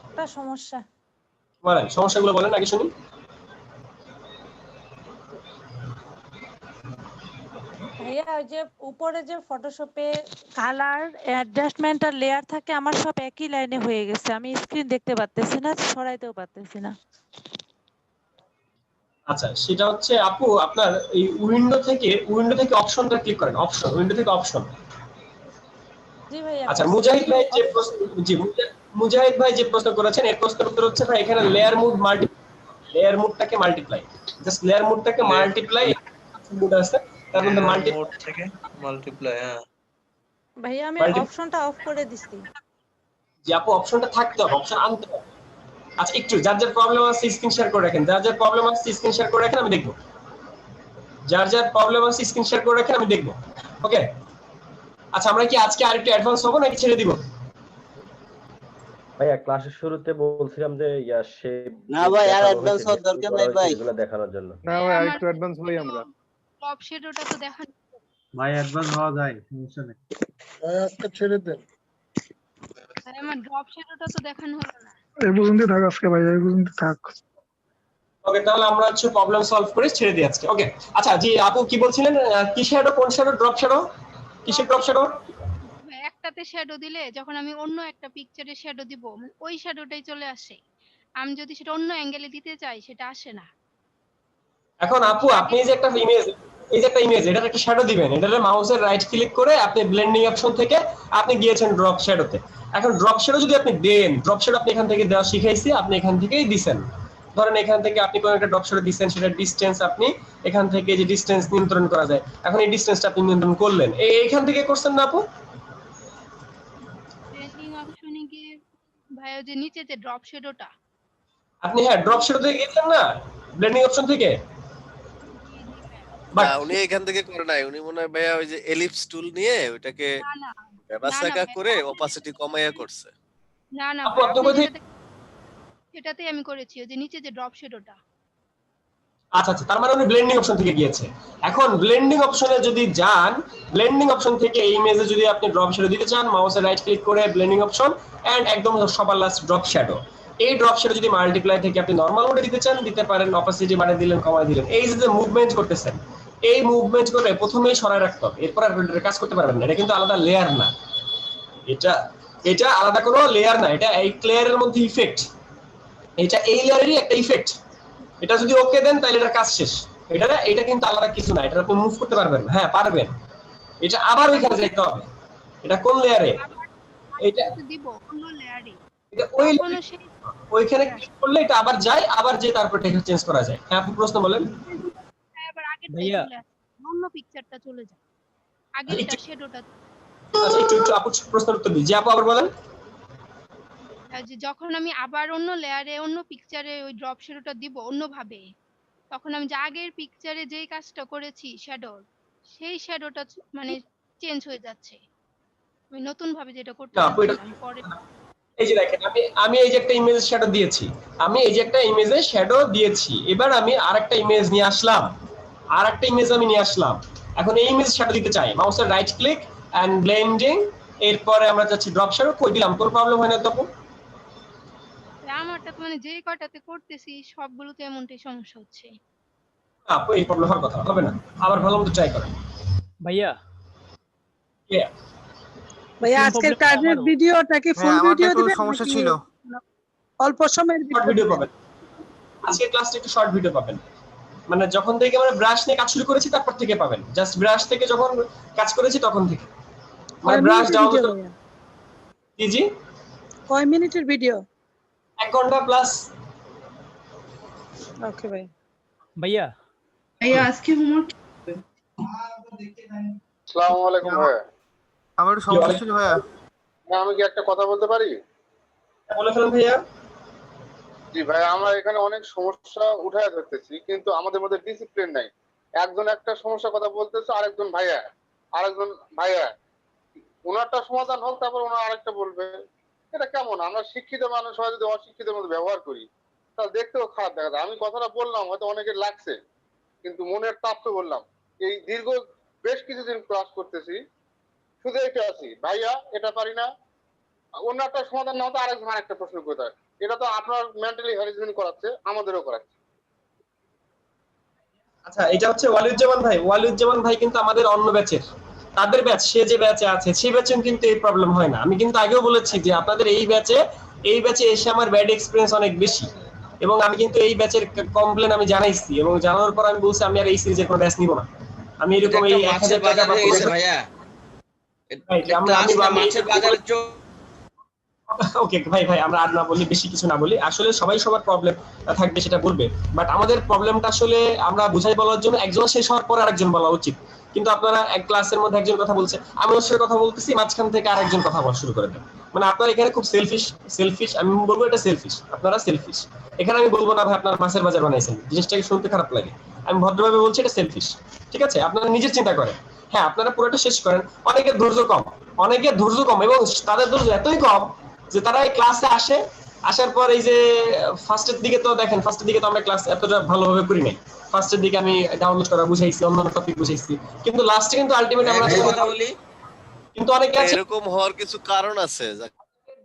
একটা সমস্যা বলেন সমস্যাগুলো বলেন আগে শুনি। ভাইয়া ওই যে উপরে যে ফটোশপে কালার অ্যাডজাস্টমেন্ট আর লেয়ার থাকে আমার সব একই লাইনে হয়ে গেছে, আমি স্ক্রিন দেখতে পারতেছি না, সরাইতেও পারতেছি না। আচ্ছা সেটা হচ্ছে আপু আপনার এই উইন্ডো থেকে অপশনটা ক্লিক করেন, উইন্ডো থেকে অপশন। জি ভাইয়া। আচ্ছা মুজাহিদ ভাই যে প্রশ্ন করেছেন এর প্রশ্নের উত্তর হচ্ছে ভাই এখানে লেয়ার মুডটাকে মাল্টিপ্লাই, জাস্ট লেয়ার মুডটাকে মাল্টিপ্লাই মুড আছে তার মধ্যে মাল্টিপ্লাই। হ্যাঁ ভাইয়া আমি অপশনটা অফ করে দিছি। যে আপু অপশনটা থাকতে হবে, অপশন আনতে হবে। আচ্ছা একটু যার প্রবলেম আছে স্ক্রিন শেয়ার করে রাখেন, আমি দেখব। আমি দেখব। ওকে আচ্ছা আমরা কি আজকে আরেকটু অ্যাডভান্স হবো নাকি ছেড়ে দিব? ভাইয়া ক্লাসের শুরুতে বলছিলাম যে না ভাই আর অ্যাডভান্স হওয়ার দরকার নাই ভাই, এগুলো দেখানোর জন্য। না ভাই আরেকটু অ্যাডভান্স হই আমরা। টপ শ্যাডোটা তো দেখান ভাই অ্যাডভান্স হওয়া যায়, সমস্যা নেই ভাই আজকে ছেড়ে দেন, ভাই, আমার ড্রপ শ্যাডোটা তো দেখানো হলো না। এই পর্যন্ত থাক আজকে ভাই, এই পর্যন্ত থাক। ওকে তাহলে আমরা হচ্ছে প্রবলেম সলভ করে ছেড়ে দিই আজকে। ওকে আচ্ছা জি আপু কি বলছিলেন, কি শ্যাডো, কোন শ্যাডো? ড্রপ শ্যাডো, কিসের ড্রপ শ্যাডো? একটাতে শ্যাডো দিলে যখন আমি অন্য একটা পিকচারে শ্যাডো দিব ওই শ্যাডোটাই চলে আসে, আমি যদি সেটা অন্য অ্যাঙ্গেলে দিতে চাই সেটা আসে না। এখন আপু আপনি যে একটা ইমেজ এটার একটা শ্যাডো দিবেন, এটারে মাউসের রাইট ক্লিক করে আপনি ব্লেন্ডিং অপশন থেকে আপনি গিয়েছেন ড্রপ শ্যাডোতে। এখন ড্রপ শ্যাডো যদি আপনি দেন, ড্রপ শ্যাডো আপনি এখান থেকে দেওয়া শিখাইছি, আপনি এখান থেকেই দিবেন। ধরেন এখান থেকে আপনি কোন একটা ড্রপ শ্যাডো দিবেন, সেটা ডিসটেন্স আপনি এখান থেকে যে ডিসটেন্স নিয়ন্ত্রণ করা যায়, এখন এই ডিসটেন্সটা আপনি নিয়ন্ত্রণ করলেন, এইখান থেকে করছেন না আপু? ব্লেন্ডিং অপশনে গিয়ে ভাই ওই যে নিচে যে ড্রপ শ্যাডোটা আপনি হ্যাঁ ড্রপ শ্যাডো থেকে গিয়েছেন না ব্লেন্ডিং অপশন থেকে? না উনি এখান থেকে করে নাই, উনি মনে হয় ভাইয়া ওই যে এলিপস টুল নিয়ে ওটাকে ব্যবসাকা করে অপাসিটি কমাইয়া করছে। না না এটাতেই আমি করেছি, ওই যে নিচে যে ড্রপ শ্যাডোটা। আচ্ছা আচ্ছা, তার মানে উনি ব্লেন্ডিং অপশন থেকে গিয়েছে। এখন ব্লেন্ডিং অপশনে যদি যান, ব্লেন্ডিং অপশন থেকে এই ইমেজে যদি আপনি ড্রপ শ্যাডো দিতে চান, মাউসে রাইট ক্লিক করে ব্লেন্ডিং অপশন এন্ড একদম সবার লাস্ট ড্রপ শ্যাডো। এই ড্রপ শ্যাডো যদি মাল্টিপ্লাই থেকে আপনি নরমাল মোডে দিতে চান দিতে পারেন, অপাসিটি বাড়িয়ে দিলেন কমায় দিলেন। এই যে মুভমেন্ট করতেছেন, এই মুভমেন্ট করে প্রথমেই সরায় রাখতে হবে, এরপর আর কাজ করতে পারবেন না। এটা কিন্তু আলাদা লেয়ার না, এটা আলাদা কোনো লেয়ার না, এটা এই লেয়ারের মধ্যে ইফেক্ট, এটা এই লেয়ারেরই একটা ইফেক্ট। এটা যদি ওকে দেন তাহলে এটা কাজ শেষ। এটা কিন্তু আলাদা কিছু না, এটা আপনি মুভ করতে পারবেন। হ্যাঁ পারবেন, এটা আবার ওইখানে যেতে হবে। এটা কোন লেয়ারে? এটা দিব অন্য লেয়ারে, এটা ওইখানে ক্লিক করলে এটা আবার যায়, আবার যে তারপর টেক্সট চেঞ্জ করা যায়। হ্যাঁ আপনি প্রশ্ন বলেন। আবার আগেরটা চলে আসে, অন্য পিকচারটা চলে যায়, আগেরটা শ্যাডোটা। আচ্ছা একটু আপু প্রশ্নের উত্তর দিই। জি আপু আবার বলেন। যে যখন আমি আবার অন্য লেয়ারে অন্য পিকচারে ওই ড্রপ শ্যাডোটা দিব অন্যভাবে, তখন আমি যে আগের পিকচারে যেই কাজটা করেছি শ্যাডোর, সেই শ্যাডোটা মানে চেঞ্জ হয়ে যাচ্ছে। আমি নতুন ভাবে যেটা করতে পারছি পরে। এই যে দেখেন, আমি এই যে একটা ইমেজ শ্যাডো দিয়েছি, এবার আমি আরেকটা ইমেজ নিয়ে আসলাম, এখন এই ইমেজ শ্যাডো দিতে চাই, মাউসের রাইট ক্লিক এন্ড ব্লেন্ডিং, এরপরে আমরা যাচ্ছি ড্রপ শ্যাডো। কই দিলাম? কোনো প্রবলেম হয় না তো আপু? আমারটা তো মানে যেই কয়টাতে করতেছি সবগুলোতে এমনটাই সমস্যা হচ্ছে। আপু এই প্রবলেম হওয়ার কথা হবে না, আবার ভালো মতো ট্রাই করেন ভাইয়া। ভাইয়া আজকের কাজের ভিডিওটা কি ফুল ভিডিও দিবেন? সমস্যা ছিল, অল্প সময়ের ভিডিও পাবেন। আজকের ক্লাসটা একটু শর্ট ভিডিও পাবেন, মানে যখন থেকে আমরা ব্রাশ নিয়ে কাজ শুরু করেছি তারপর থেকে পাবেন। জাস্ট ব্রাশ থেকে যখন কাজ করেছি তখন থেকে, মানে ব্রাশ ডাউনলোড। জি কয় মিনিটের ভিডিও? 1 ঘন্টা প্লাস। ওকে ভাই। ভাইয়া আজকে হোমওয়ার্ক। আসসালামু আলাইকুম ভাইয়া। আমার একটু সমস্যা ছিল ভাইয়া। আমি কি একটা কথা বলতে পারি? বলে ফেলুন ভাইয়া। জি ভাই, আমরা এখানে অনেক সমস্যা উঠায় ধরতেছি, কিন্তু আমাদের মধ্যে ডিসিপ্লিন নাই। একজন একটা সমস্যার কথা বলতেছে, আরেকজন ভাইয়া ওনারটা সমাধান হোক, তারপর ওনার আরেকটা বলবে। এটা কেমন? আমরা শিক্ষিত মানুষ হয় যদি অশিক্ষিতের মধ্যে ব্যবহার করি তাহলে দেখতেও খারাপ দেখা যায়। আমি কথাটা বললাম, হয়তো অনেকের লাগছে, কিন্তু মনের তাপে বললাম। এই দীর্ঘ বেশ কিছুদিন ক্লাস করতেছি, শুধু এটা আছি, ভাইয়া এটা পারি না, অন্যটা সমাধান না হতো আরেকজন আরেকটা প্রশ্ন করতে হয়। এটা তো আপনার মেন্টালি হ্যারাসমেন্ট করাচ্ছে, আমাদেরও করাচ্ছে। আচ্ছা এটা হচ্ছে ওয়ালিউজ্জামান ভাই কিন্তু আমাদের অন্য ব্যাচের, তাদের ব্যাচ, সে যে ব্যাচে আছে সেই ব্যাচে কিন্তু এই প্রবলেম হয় না। আমি কিন্তু আগেও বলেছি যে আপনাদের এই ব্যাচে এসে আমার ব্যাড এক্সপেরিয়েন্স অনেক বেশি, এবং আমি কিন্তু এই ব্যাচের কমপ্লেন আমি জানাইছি, এবং জানানোর পর আমি বলছি আমি আর এই সিরিজের কোনো ব্যাচ নিব না। আমি এরকম এই 1000 টাকা ভাইয়া ওকে ভাই আমরা আর না বলি, বেশি কিছু না বলি। আসলে সবাই সবার প্রবলেম থাকবে সেটা বলবে, বাট আমাদের প্রবলেমটা আসলে আমরা বুঝাই বলার জন্য একজন শেষ হওয়ার পর আরেকজন বলা উচিত। কিন্তু আপনারা এক ক্লাসের মধ্যে একজন কথা বলছে, আমি ওর সাথে কথা বলতেছি, মাঝখান থেকে আরেকজন কথা বলা শুরু করে দেন। মানে আপনারা এখানে খুব সেলফিশ, আমি বলবো এটা সেলফিশ, আপনারা সেলফিশ। এখানে আমি বলবো না ভাই আপনারা মাছের বাজার বানাইছেন, জিনিসটাকে শুনতে খারাপ লাগে। আমি ভদ্রভাবে বলছি এটা সেলফিশ, ঠিক আছে? আপনারা নিজের চিন্তা করেন। হ্যাঁ আপনারা পুরোটা শেষ করেন। অনেকের ধৈর্য কম, এবং তাদের ধৈর্য এতই কম যে তারা এই ক্লাসে আসার পর এই যে ফার্স্টের দিকে তো আমরা ক্লাস এতটা ভালোভাবে করি নাই। ফার্স্টের দিকে আমি ডাউনলোড করা বুঝাইছি, অন্যান্য টপিক বুঝাইছি, কিন্তু লাস্টে কিন্তু আলটিমেট আমরা কথা বলি। কিন্তু অনেকে আছে এরকম হওয়ার কিছু কারণ আছে,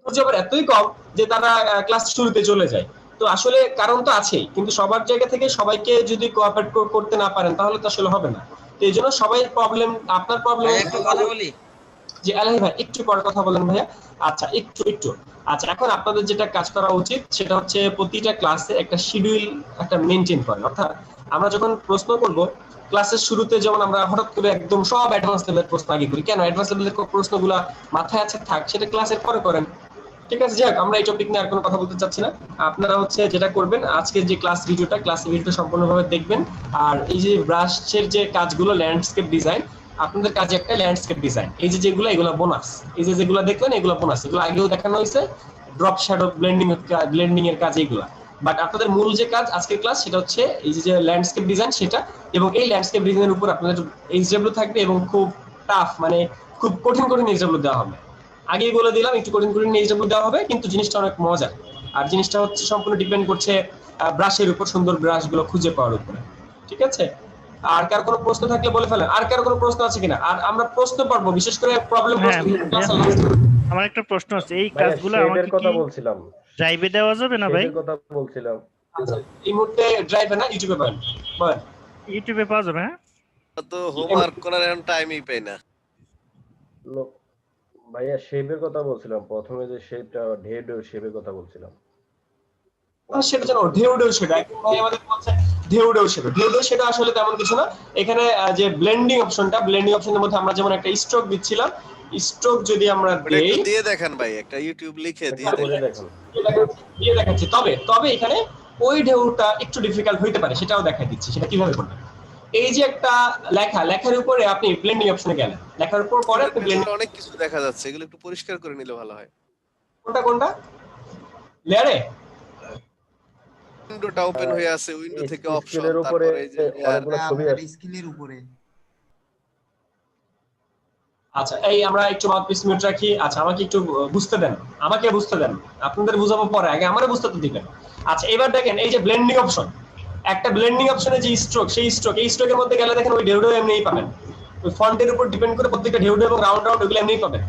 ধৈর্য এতই কম যে তারা ক্লাস শুরুতে চলে যায়। তো আসলে কারণ তো আছেই, কিন্তু সবার জায়গা থেকে সবাইকে যদি কোঅপারেট করতে না পারেন তাহলে তো আসলে হবে না। তো এই জন্য সবাই প্রবলেম, আপনার প্রবলেম কথা বলি যে আলাই ভাই একটু পরে কথা বলেন ভাইয়া। আচ্ছা একটু আচ্ছা, এখন আপনাদের যেটা কাজ করা উচিত সেটা হচ্ছে প্রতিটা ক্লাসে একটা শিডিউল একটা মেনটেন করেন। অর্থাৎ আমরা যখন প্রশ্ন করব ক্লাসের শুরুতে, যেমন আমরা হঠাৎ করে একদম সব অ্যাডভান্স লেভেলের প্রশ্ন আগে করি। কেন? অ্যাডভান্স লেভেলের প্রশ্নগুলো মাথায় আছে থাক, সেটা ক্লাসের পরে করেন, ঠিক আছে? যাক আমরা এই টপিক নিয়ে আর কোনো কথা বলতে চাচ্ছি না। আপনারা হচ্ছে যেটা করবেন, আজকের যে ক্লাস ভিডিওটা সম্পূর্ণভাবে দেখবেন। আর এই যে ব্রাশের যে কাজগুলো, ল্যান্ডস্কেপ ডিজাইন, আপনাদের কাজে একটা ল্যান্ডস্কেপ ডিজাইন, এই যে এগুলো বোনাস, এই যে যেগুলো দেখলেন এগুলো বোনাস, এগুলো আগেও দেখানো হয়েছে, ড্রপ শ্যাডো ব্লেন্ডিং এর কাজ এইগুলা। বাট আপনাদের মূল যে কাজ আজকের ক্লাস সেটা হচ্ছে এই যে ল্যান্ডস্কেপ ডিজাইন সেটা, এবং এই ল্যান্ডস্কেপ ডিজাইনের উপর আপনাদের এইচডব্লিউ থাকবে, এবং খুব টাফ, মানে খুব কঠিন এইচডব্লিউ দেওয়া হবে। আগেই বলে দিলাম একটু কঠিন এইচডব্লিউ দেওয়া হবে, কিন্তু জিনিসটা অনেক মজার। আর জিনিসটা হচ্ছে সম্পূর্ণ ডিপেন্ড করছে ব্রাশের উপর, সুন্দর ব্রাশগুলো খুঁজে পাওয়ার উপরে। ঠিক আছে? আর কার কোনো প্রশ্ন থাকলে বলে ফেলেন। আর কার কোনো প্রশ্ন আছে কিনা? আর আমরা প্রশ্ন পারবো, বিশেষ করে প্রবলেম হ্যাঁ প্রশ্ন। আমার একটা প্রশ্ন আছে, এই ভাইয়া কাজগুলো শেপের আমাকে কথা কি বলছিলাম, ড্রাইভে দেওয়া যাবে না ভাই? শেপের কথা বলছিলাম। আচ্ছা, এই মুহূর্তে ড্রাইভে না, ইউটিউবে বলেন। বলেন। ইউটিউবে পাওয়া যাবে? হ্যাঁ তো হোমওয়ার্ক করার এখন টাইমই পাই না। ভাইয়া শেপের কথা বলছিলাম, প্রথমে যে শেপটা ঢেউ শেপের কথা বলছিলাম। সেটা জানো ঢেউ সেটা একদম ভাই আমাদের বলছে ঢেউ সেটা সেটা আসলে তেমন কিছু না। এখানে যে ব্লেন্ডিং অপশনের মধ্যে আমরা যেমন একটা স্ট্রোক দিচ্ছিলাম, স্ট্রোক যদি আমরা দেই, একটু দিয়ে দেখেন ভাই, একটা ইউটিউব লিখে দিয়ে দেখেন। দিয়ে দেখাচ্ছি। তবে এখানে ওই ঢেউটা একটু ডিফিকাল্ট হইতে পারে, সেটাও দেখাই দিচ্ছি। সেটা কিভাবে করবেন? এই যে একটা লেখার উপরে আপনি ব্লেন্ডিং অপশনে গেলেন, লেখার উপর পরে আপনি ব্লেন্ডিং, অনেক কিছু দেখা যাচ্ছে, এগুলো একটু পরিষ্কার করে নিলে ভালো হয়। কোনটা লেয়ারে উইন্ডোটা ওপেন হয়ে আছে, উইন্ডো থেকে অপশন, স্ক্রিনের উপরে তারপরে এই যে অনেকগুলো ছবি আছে স্ক্রিনের উপরে। আচ্ছা, এই আমরা একটু মাউথপিস মিউট রাখি। আচ্ছা, আমাকে একটু বুঝতে দেন, আপনাদের বুঝাবো পরে, আগে আমারে বুঝতে তো দিবেন। আচ্ছা, এবার দেখেন এই যে ব্লেন্ডিং অপশন, একটা ব্লেন্ডিং অপশনে যে স্ট্রোক, সেই স্ট্রোকের মধ্যে গেলে দেখেন ওই ঢেউ এমনিই পাবেন। ওই ফন্টের উপর ডিপেন্ড করে প্রত্যেকটা ঢেউ এবং রাউন্ড ওগুলো এমনিই পাবেন।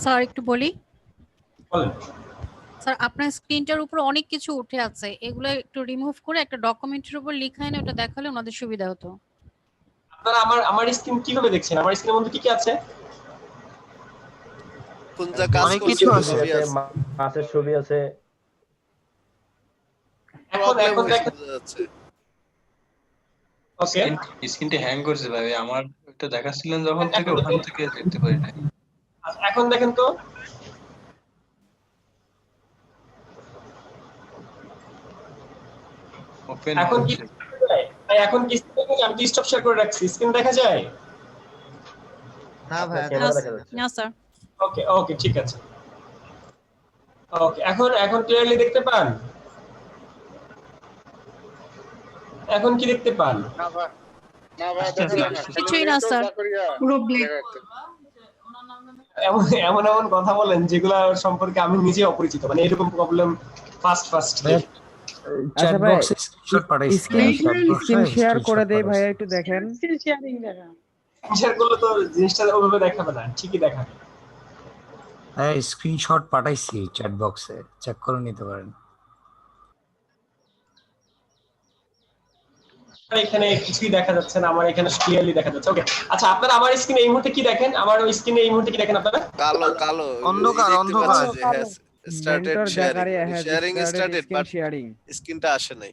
স্যার একটু বলি। বলেন। স্যার আপনার স্ক্রিনটার উপর অনেক কিছু উঠে আছে, এগুলো একটু রিমুভ করে একটা ডকুমেন্টের উপর লেখা এনে ওটা দেখালে ওনাদের সুবিধা হতো। আপনারা আমার স্ক্রিন কিভাবে দেখছেন? আমার স্ক্রিনের মধ্যে কি কি আছে? কোনটা কাজ অনেক কিছু আছে, মাছের ছবি আছে। এখন দেখেন যাচ্ছে। ওকে, স্ক্রিনটা হ্যাং করছে ভাই, আমার একটা দেখাচ্ছিলেন যখন থেকে, ওখান থেকে দেখতে পারি না। আচ্ছা, এখন দেখেন তো। ওপেন এখন কি এখন কি আমি কি স্টপ শেয়ার করে রাখছি, স্ক্রিন দেখা যায়? না ভাই না স্যার। ওকে ঠিক আছে। ওকে, এখন ক্লিয়ারলি দেখতে পান? এখন কি দেখতে পান? না ভাই দেখা যায় না, কিছুই না স্যার, পুরো ব্ল্যাক। এমন কথা বলেন যেগুলো সম্পর্কে আমি নিজে অপরিচিত, মানে এরকম প্রবলেম ফার্স্ট আচ্ছা ভাই স্ক্রিন শেয়ার করে দেই ভাই, একটু দেখেন। শেয়ার করলে তো জিনিসটা ওভাবে দেখাবে না, ঠিকই দেখাবে। হ্যাঁ, স্ক্রিনশট পাঠাইছি চ্যাট বক্সে, চেক করে নিতে পারেন। এখানে কিছুই দেখা যাচ্ছে না, আমার এখানে ক্লিয়ারলি দেখা যাচ্ছে। ওকে, আচ্ছা, আপনারা আমার স্ক্রিনে এই মুহূর্তে কি দেখেন? আমার ওই স্ক্রিনে এই মুহূর্তে কি দেখেন আপনারা? কালো অন্ধকার started sharing started, but sharing স্ক্রিনটা আসে নাই।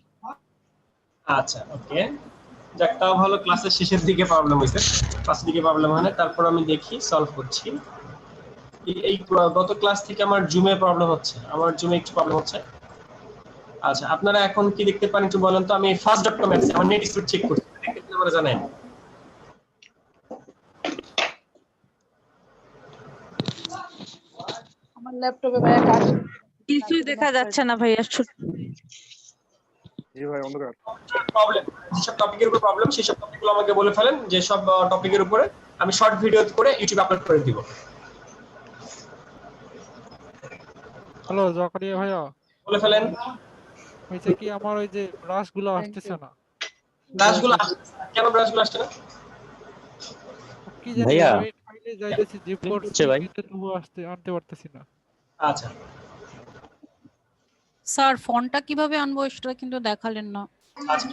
আচ্ছা, ওকে, যাক, তাও ভালো, ক্লাসের শেষের দিকে প্রবলেম হয়েছে, ফার্স্ট দিকে প্রবলেম হয় না। তারপর আমি দেখি সলভ করছি। এই গত ক্লাস থেকে আমার জুমে প্রবলেম হচ্ছে, একটু প্রবলেম হচ্ছে। আচ্ছা, আপনারা এখন কি দেখতে পান একটু বলেন তো? আমি ফার্স্ট ডক্টর ম্যাথস আমার নেট স্পিড চেক করছি, দেখতে পারে জানেন? আমার ল্যাপটপে ভাইয়া কাজ কিছুই দেখা যাচ্ছে না ভাইয়া। জি ভাই, অন্ধকার। প্রবলেম, যেসব টপিকের উপর প্রবলেম সেই সব টপিকগুলো আমাকে বলে ফেলেন, যে সব টপিকের উপরে আমি শর্ট ভিডিও করে ইউটিউবে আপলোড করে দিব। হ্যালো জাকারিয়া ভাইয়া, বলে ফেলেন। হইছে কি আমার ওই যে ব্রাশগুলো আসতেছে না। কেন ব্রাশগুলো আসছে না? কি জানি ভাইয়া আমি ফাইলে যাইতেছি, জিপ করছি, কিন্তু তবু আনতে পারতেছি না। আচ্ছা স্যার ফন্টটা কিভাবে আনবো সেটা কিন্তু দেখালেন না। আচ্ছা,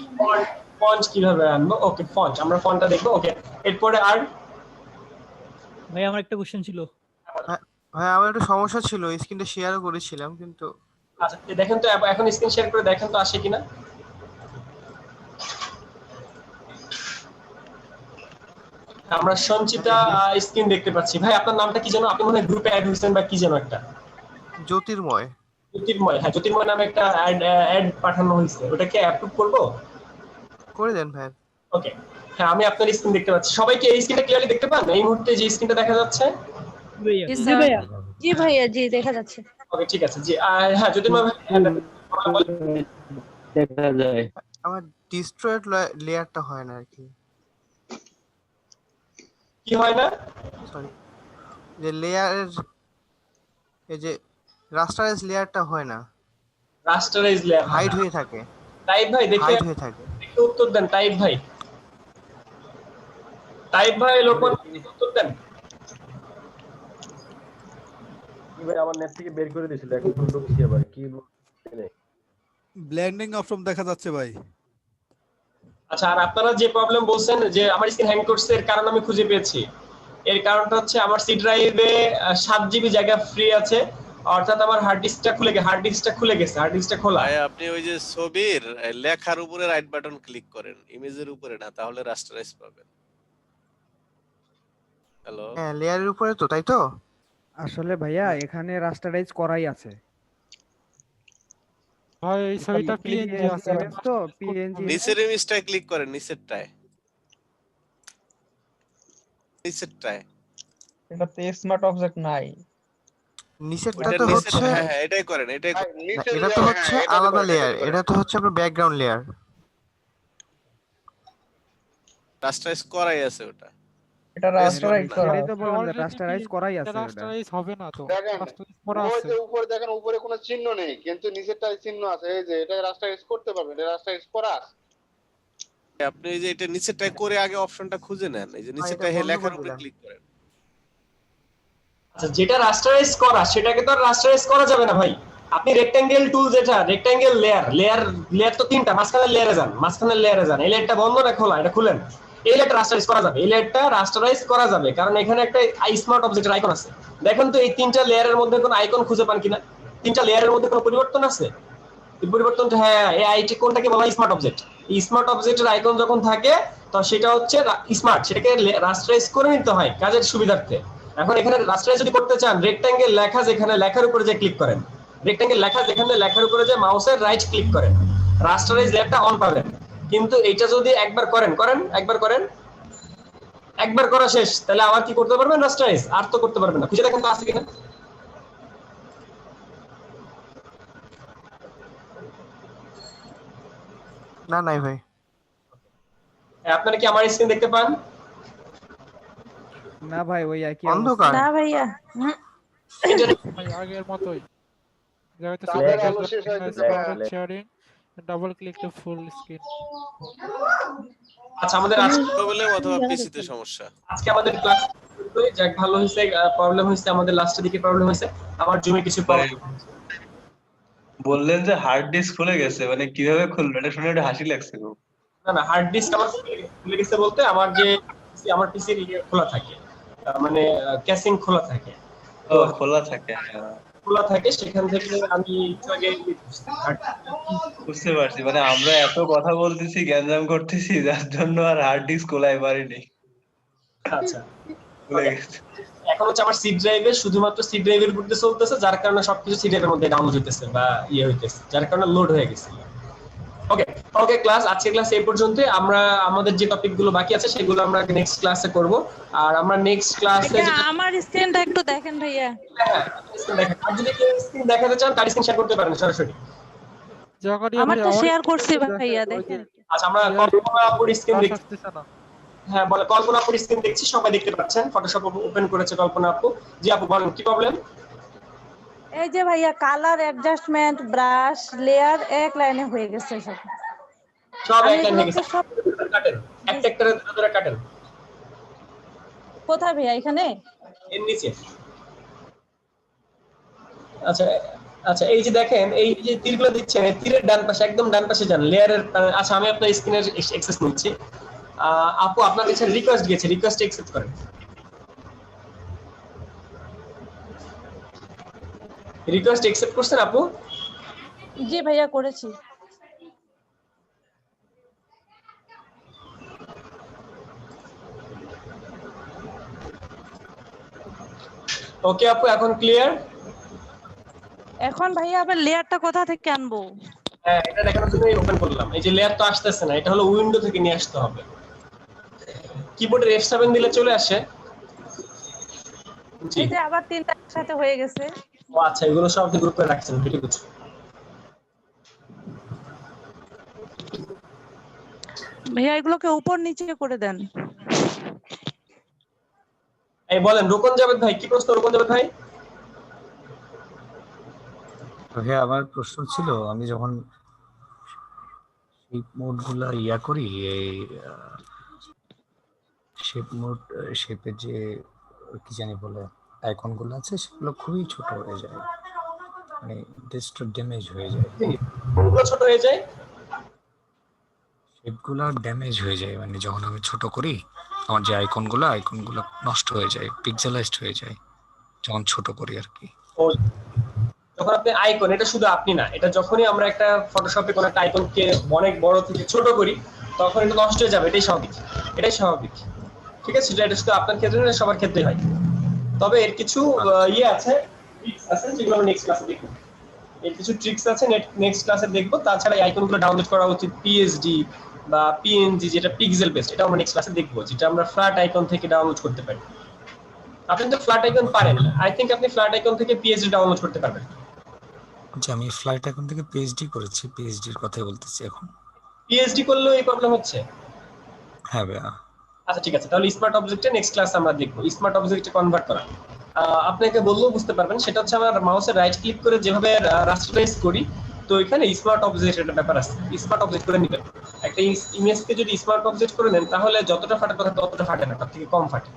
ফন্ট কিভাবে আনবো? ওকে, ফন্ট আমরা ফন্টটা দেখবো। ওকে, এরপরে আর ভাই আমার একটা কোশ্চেন ছিল। ভাই আমার একটু সমস্যা ছিল, স্ক্রিনটা শেয়ারও করেছিলাম কিন্তু। আচ্ছা, দেখেন তো এখন স্ক্রিন শেয়ার করে দেখেন তো আসে কিনা। আমরা সঞ্চিতা স্ক্রিন দেখতে পাচ্ছি। ভাই আপনার নামটা কি যেন? আপনি মনে হয় গ্রুপে অ্যাড হয়েছেন বা কি যেন একটা। জ্যোতির্ময়। হ্যাঁ, জ্যোতির্ময় নামে একটা অ্যাড পাঠানো হয়েছে, ওটাকে অ্যাপ্রুভ করব? করে দেন ভাই। ওকে, হ্যাঁ, আমি আপনার স্ক্রিন দেখতে পাচ্ছি। সবাইকে এই স্ক্রিনটা ক্লিয়ারলি দেখতে পান? এই মুহূর্তে যে স্ক্রিনটা দেখা যাচ্ছে? জি ভাইয়া, জি দেখা যাচ্ছে। ওকে, ঠিক আছে। জি, হ্যাঁ, জ্যোতির্ময় ভাই দেখা যায়। আমার ডিস্ট্রয়েড লেয়ারটা হয় না আর কি। কি হয় না? সরি, যে লেয়ারের এই যে রাস্টারাইজ লেয়ারটা হয় না, রাস্টারাইজ লেয়ার হাইড হয়ে থাকে। তাইব ভাই দেখে হাইড হয়ে থাকে। একটু উত্তর দেন তাইব ভাই। তাইব ভাই লোকমান উত্তর দেন। কি ভাই আমার নেট থেকে বের করে দিয়েছিল, এখন তো ঢুকছি আবার কি ব্লেন্ডিং অপশন দেখা যাচ্ছে ভাই। আচ্ছা, আর আপনারা যে প্রবলেম বলছেন যে আমার স্ক্রিন হ্যাং করছে, এর কারণ আমি খুঁজে পেয়েছি। এর কারণটা হচ্ছে আমার সি ড্রাইভে 7 জিবি জায়গা ফ্রি আছে, অর্থাৎ আমার হার্ড ডিস্কটা খুলে গেছে। হার্ড ডিস্কটা খোলা। ভাই আপনি ওই যে ছবির লেখার উপরে রাইট বাটন ক্লিক করেন, ইমেজের উপরে না, তাহলে রাস্টারাইজ পাবেন। হ্যালো, হ্যাঁ লেয়ারের উপরে তো, তাই তো? আসলে ভাইয়া এখানে রাস্টারাইজ করাই আছে। ভাই এই ছবিটা পিএনজি আছে তো পিএনজি নিচের ইমেজটায় ক্লিক করেন, নিচেরটায়। এটা তো স্মার্ট অবজেক্ট নাই। নিচেরটা তো হচ্ছে, হ্যাঁ এটাই করেন, এটাই করেন। এটা তো হচ্ছে আলাদা লেয়ার, এটা তো হচ্ছে আপনার ব্যাকগ্রাউন্ড লেয়ার। রাস্টারাইজ করাই আছে ওটা। এটা রাস্টারাইজ করা সেটাই তো বললাম যে রাস্টারাইজ করাই আছে। রাস্টারাইজ হবে না তো, দেখেন রাস্টারাইজ করা ওই আছে। যে উপরে দেখেন, উপরে কোনো চিহ্ন নেই কিন্তু নিচেরটায় চিহ্ন আছে। এই যে এটা রাস্টারাইজ করতে পারবেন, এটা রাস্টারাইজ করা আছে। আপনি এই যে এটা নিচেরটায় করে আগে অপশনটা খুঁজে নেন, এই যে নিচেরটায় লেখার উপরে ক্লিক করেন। আচ্ছা, যেটা রাস্টারাইজ করা সেটাকে তো আর রাস্টারাইজ করা যাবে না ভাই। আপনি রেক্ট্যাঙ্গেল টুল, যেটা রেক্ট্যাঙ্গেল লেয়ার তো 3টা, মাঝখানের লেয়ারে যান। এই লেয়ারটা বন্ধ না খোলা, এটা খুলেন। এই লেয়ারটা রাস্টারাইজ করা যাবে, কারণ এখানে একটা স্মার্ট অবজেক্টের আইকন আছে। দেখেন তো এই 3টা লেয়ারের মধ্যে কোনো আইকন খুঁজে পান কিনা? 3টা লেয়ারের মধ্যে কোনো পরিবর্তন আছে? এই পরিবর্তনটা, হ্যাঁ, এই আইটি কোনটাকে বলা হয়? Smart object. এই স্মার্ট অবজেক্টের আইকন যখন থাকে তো সেটা হচ্ছে স্মার্ট, সেটাকে রাস্টারাইজ করে নিতে হয় কাজের সুবিধার্থে। এখন এখানে রাস্টারাইজ যদি করতে চান, রেক্ট্যাঙ্গেল লেখা যেখানে, লেখার উপরে যে ক্লিক করেন, রেক্ট্যাঙ্গেল লেখা যেখানে, লেখার উপরে যে মাউসের রাইট ক্লিক করেন, রাস্টারাইজ লেয়ারটা অন পাবেন। কিন্তু এইটা যদি একবার একবার করা শেষ, তাহলে আবার কি করতে পারবেন? রাস্টারাইজ আর তো করতে পারবেন না। খুঁজে দেখেন তো আছে কিনা। না নাই ভাই। আপনারা কি আমার স্ক্রিন দেখতে পান? না ভাই, ওই একই অন্ধকার। না ভাইয়া, ভাই আগের মতই। যেহেতু তাদের আলো শেষ হয়ে গেছে। Sharing, double click to full screen. আচ্ছা, আমাদের আজকে মোবাইলে অথবা পিসিতে সমস্যা। আজকে আমাদের ক্লাস যাক ভালো হয়েছে। প্রবলেম হয়েছে আমাদের লাস্টের দিকে, প্রবলেম হয়েছে আমার জুমে কিছু প্রবলেম। বললেন যে হার্ড ডিস্ক খুলে গেছে, মানে কিভাবে খুললো এটা শুনে একটু হাসি লাগছে খুব। না, হার্ড ডিস্ক আমার খুলে গেছে বলতে আমার পিসির খোলা থাকে, মানে ক্যাসিং খোলা থাকে। ও খোলা থাকে, খোলা থাকে, সেখান থেকে আমি আগে বুঝতে পারছি। মানে আমরা এত কথা বলতেছি, গ্যাঞ্জাম করতেছি, যার জন্য আর হার্ড ডিস্ক খোলাই পারিনি। আচ্ছা, খুলে গেছে। এখন হচ্ছে আমার সি ড্রাইভে, শুধুমাত্র সি ড্রাইভের উপরে চলতেছে, যার কারণে সবকিছু সি ড্রাইভের মধ্যে ডাউনলোড হইতেছে বা হইতেছে, যার কারণে লোড হয়ে গেছে। ওকে ক্লাস, আজকের ক্লাস এই পর্যন্ত। আমরা আমাদের যে টপিকগুলো বাকি আছে সেগুলো আমরা নেক্সট ক্লাসে করব। আর আমরা নেক্সট ক্লাসে আমার স্ক্রিনটা একটু দেখেন ভাইয়া। দেখেন, আর যদি কেউ স্ক্রিন দেখাতে চান তার স্ক্রিন শেয়ার করতে পারেন সরাসরি। আমার তো শেয়ার করছি ভাইয়া, দেখেন। আচ্ছা, আমরা কল্পনা আপুর স্ক্রিন দেখছি। হ্যাঁ বলে, কল্পনা আপুর স্ক্রিন দেখছি, সবাই দেখতে পাচ্ছেন। ফটোশপ ওপেন করেছে কল্পনা আপু। জি আপু বলেন, কি প্রবলেম? এই যে ভাইয়া, কালার অ্যাডজাস্টমেন্ট, ব্রাশ, লেয়ার এক লাইনে হয়ে গেছে সব এক লাইনে হয়ে গেছে। কাটেন, একটা ধরে কাটেন। কোথায় ভাইয়া? এখানে এর নিচে। আচ্ছা, এই যে দেখেন, এই যে তীরগুলো দিচ্ছেন, এই তীরের ডান পাশে, একদম ডান পাশে যান লেয়ারের। আচ্ছা, আমি আপনার স্ক্রিনের অ্যাক্সেস নিচ্ছি। আপু আপনার কাছে রিকোয়েস্ট গেছে, রিকোয়েস্ট অ্যাকসেপ্ট করেন। রিকোয়েস্ট অ্যাকসেপ্ট করছেন আপু? জি ভাইয়া, করেছি। ওকে আপু, এখন ক্লিয়ার? এখন ভাইয়া আবার লেয়ারটা কোথা থেকে আনবো? হ্যাঁ, এটা দেখানোর জন্যই ওপেন করলাম। এই যে লেয়ার তো আসতেছে না, এটা হলো উইন্ডো থেকে নিয়ে আসতে হবে। কিবোর্ডের F7 দিলে চলে আসে। জি, এই যে আবার তিনটা একসাথে হয়ে গেছে। ও আচ্ছা, এগুলো সব আপনি গ্রুপে রাখছেন, ভেরি গুড। ভাইয়া এগুলোকে উপর নিচে করে দেন। এই বলেন রোকন জাভেদ ভাই, কি প্রশ্ন রোকন জাভেদ ভাই? হ্যাঁ, আমার প্রশ্ন ছিল, আমি যখন এই মোড গুলা ইয়া করি, এই শেপ মোড, শেপের যে কি জানি বলে আইকন গুলো আছে সেগুলো খুবই ছোট হয়ে যায়, মানে ডেস্কটপ ড্যামেজ হয়ে যায়। কোনগুলো ছোট হয়ে যায়? শেপগুলো ড্যামেজ হয়ে যায়, মানে যখন আমি ছোট করি আমার যে আইকনগুলো নষ্ট হয়ে যায়, পিক্সেলাইজড হয়ে যায় যখন ছোট করি আর কি। যখন আপনি আইকন, এটা শুধু আপনি না, এটা যখনই আমরা একটা ফটোশপে কোনো একটা আইকনকে অনেক বড় থেকে ছোট করি তখন এটা নষ্ট হয়ে যাবে, এটাই স্বাভাবিক। ঠিক আছে, এটা শুধু আপনার ক্ষেত্রে না, সবার ক্ষেত্রেই হয়। তবে এর কিছু ইয়ে আছে, ট্রিক্স আছে, যেগুলো আমরা নেক্সট ক্লাসে দেখব। এর কিছু ট্রিক্স আছে, নেক্সট ক্লাসে দেখব। তাছাড়া এই আইকনগুলো ডাউনলোড করা উচিত পিএসডি বা পিএনজি, যেটা পিক্সেল বেসড, এটা আমরা নেক্সট ক্লাসে দেখব, যেটা আমরা ফ্ল্যাট আইকন থেকে ডাউনলোড করতে পারি। আপনি তো ফ্ল্যাট আইকন পারেন, আই থিংক আপনি ফ্ল্যাট আইকন থেকে পিএসডি ডাউনলোড করতে পারবেন। আচ্ছা, আমি ফ্লাইট আইকন থেকে পিএইচডি করেছি, পিএইচডির কথাই বলতেছি এখন। পিএইচডি করলেও এই প্রবলেম হচ্ছে? হ্যাঁ ভাইয়া। আচ্ছা ঠিক আছে, তাহলে স্মার্ট অবজেক্টে নেক্সট ক্লাসে আমরা দেখব স্মার্ট অবজেক্টে কনভার্ট করা। আপনাকে বললেও বুঝতে পারবেন, সেটা হচ্ছে আমার মাউসে রাইট ক্লিক করে যেভাবে রাস্টারাইজ করি, তো এখানে স্মার্ট অবজেক্ট একটা ব্যাপার আছে, স্মার্ট অবজেক্ট করে নেবেন। একটা ইমেজকে যদি স্মার্ট অবজেক্ট করে নেন তাহলে যতটা ফাটার কথা ততটা ফাটে না, তার থেকে কম ফাটে।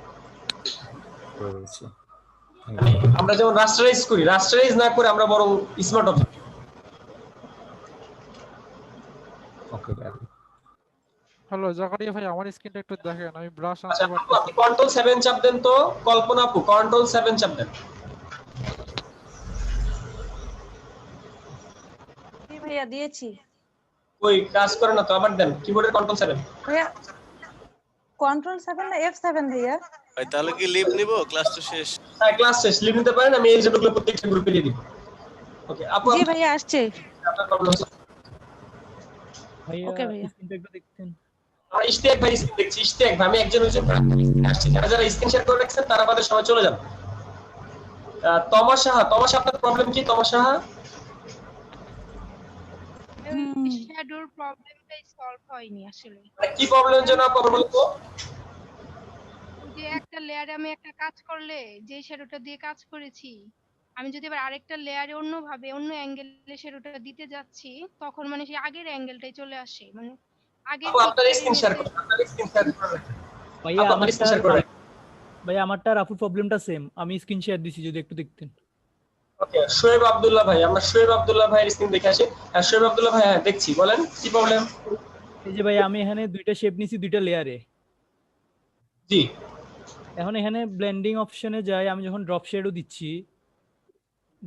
আমরা যেমন রাস্টারাইজ করি, রাস্টারাইজ না করে আমরা বরং স্মার্ট অবজেক্ট। ওকে ভাইয়া। হ্যালো জাকারিয়া ভাই, আমার স্ক্রিনটা একটু দেখেন, আমি ব্রাশ আচ্ছা, আনতে পারতেছি আপনি কন্ট্রোল 7 চাপ দেন তো, কল্পনা আপু কন্ট্রোল 7 চাপ দেন। জি ভাইয়া দিয়েছি। ওই কাজ করে না তো, আবার দেন কিবোর্ডের কন্ট্রোল 7। ভাইয়া কন্ট্রোল 7 না F7 ভাইয়া? ভাই তাহলে কি লিভ নিব? ক্লাস তো শেষ। হ্যাঁ ক্লাস শেষ, লিভ নিতে পারেন, আমি এই যেগুলো প্রত্যেকটা গ্রুপে দিয়ে দিব। ওকে আপু, জি ভাইয়া আসছে। আপনার প্রবলেম হচ্ছে? ভাইয়া ওকে ভাইয়া। স্ক্রিনটা একটু দেখতেন। আমরা ইশতিয়াক ভাই স্ক্রিন দেখছি, ইশতিয়াক ভাই, আমি একজন হইছে আসছে, যারা স্ক্রিন শেয়ার করে রাখছেন তারা আমাদের সবাই চলে যান। তমাশা আপনার প্রবলেম কি? তমাশা শ্যাডোর প্রবলেমটাই সলভ হয়নি আসলে। কি প্রবলেম যেন আপু বলতো? যে একটা লেয়ারে আমি একটা কাজ করলে যে শ্যাডোটা দিয়ে কাজ করেছি, আমি যদি আবার আরেকটা লেয়ারে অন্যভাবে অন্য অ্যাঙ্গেলে শ্যাডোটা দিতে যাচ্ছি, তখন মানে সেই আগের অ্যাঙ্গেলটাই চলে আসে, মানে আগের আপু আপনার স্ক্রিন শেয়ার করুন, আপনার স্ক্রিন শেয়ার করুন। ভাইয়া আপু আপনার স্ক্রিন শেয়ার করুন। ভাইয়া আমারটা আর আপুর প্রবলেমটা সেম, আমি স্ক্রিন শেয়ার দিছি, যদি একটু দেখতেন। ওকে, শোয়েব আব্দুল্লাহ ভাই, আমরা শোয়েব আব্দুল্লাহ ভাইয়ের স্ক্রিন দেখে আসি। শোয়েব আব্দুল্লাহ ভাই, হ্যাঁ দেখছি, বলেন কি প্রবলেম? এই যে ভাই আমি এখানে দুইটা শেপ নিছি, দুইটা লেয়ারে। জি। এখন এখানে ব্লেন্ডিং অপশনে যাই, আমি যখন ড্রপ শ্যাডো দিচ্ছি,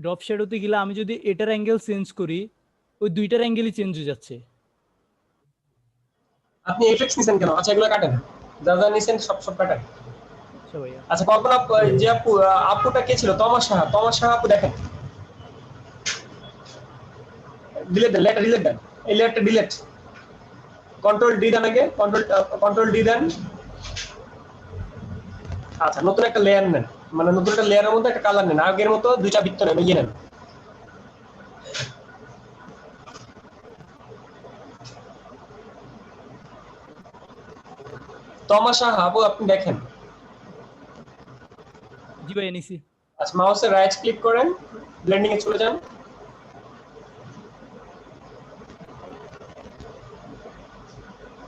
ড্রপ শ্যাডোতে গেলে আমি যদি এটার অ্যাঙ্গেল চেঞ্জ করি, ওই দুইটার অ্যাঙ্গেলই চেঞ্জ হয়ে যাচ্ছে। আপনি এফেক্টস নিছেন কেন? আচ্ছা এগুলো কাটেন, যা যা নিছেন সব কাটেন। আচ্ছা ভাইয়া। আচ্ছা কল্পনা যে আপুটা কে ছিল? তমাশা আপু দেখেন, ডিলিট দেন, লেটার ডিলিট দেন, এই লেটারটা ডিলিট। কন্ট্রোল ডি দেন, আগে কন্ট্রোল ডি দেন। আচ্ছা নতুন একটা লেয়ার নেন, মানে নতুন একটা লেয়ারের মধ্যে একটা কালার নেন, আগের মতো দুইটা বৃত্ত নেন, ইয়ে নেন। তমাশা আপু আপনি দেখেন। জি ভাইয়া নিছি। আচ্ছা মাউসে রাইট ক্লিক করেন, ব্লেন্ডিং এ চলে যান।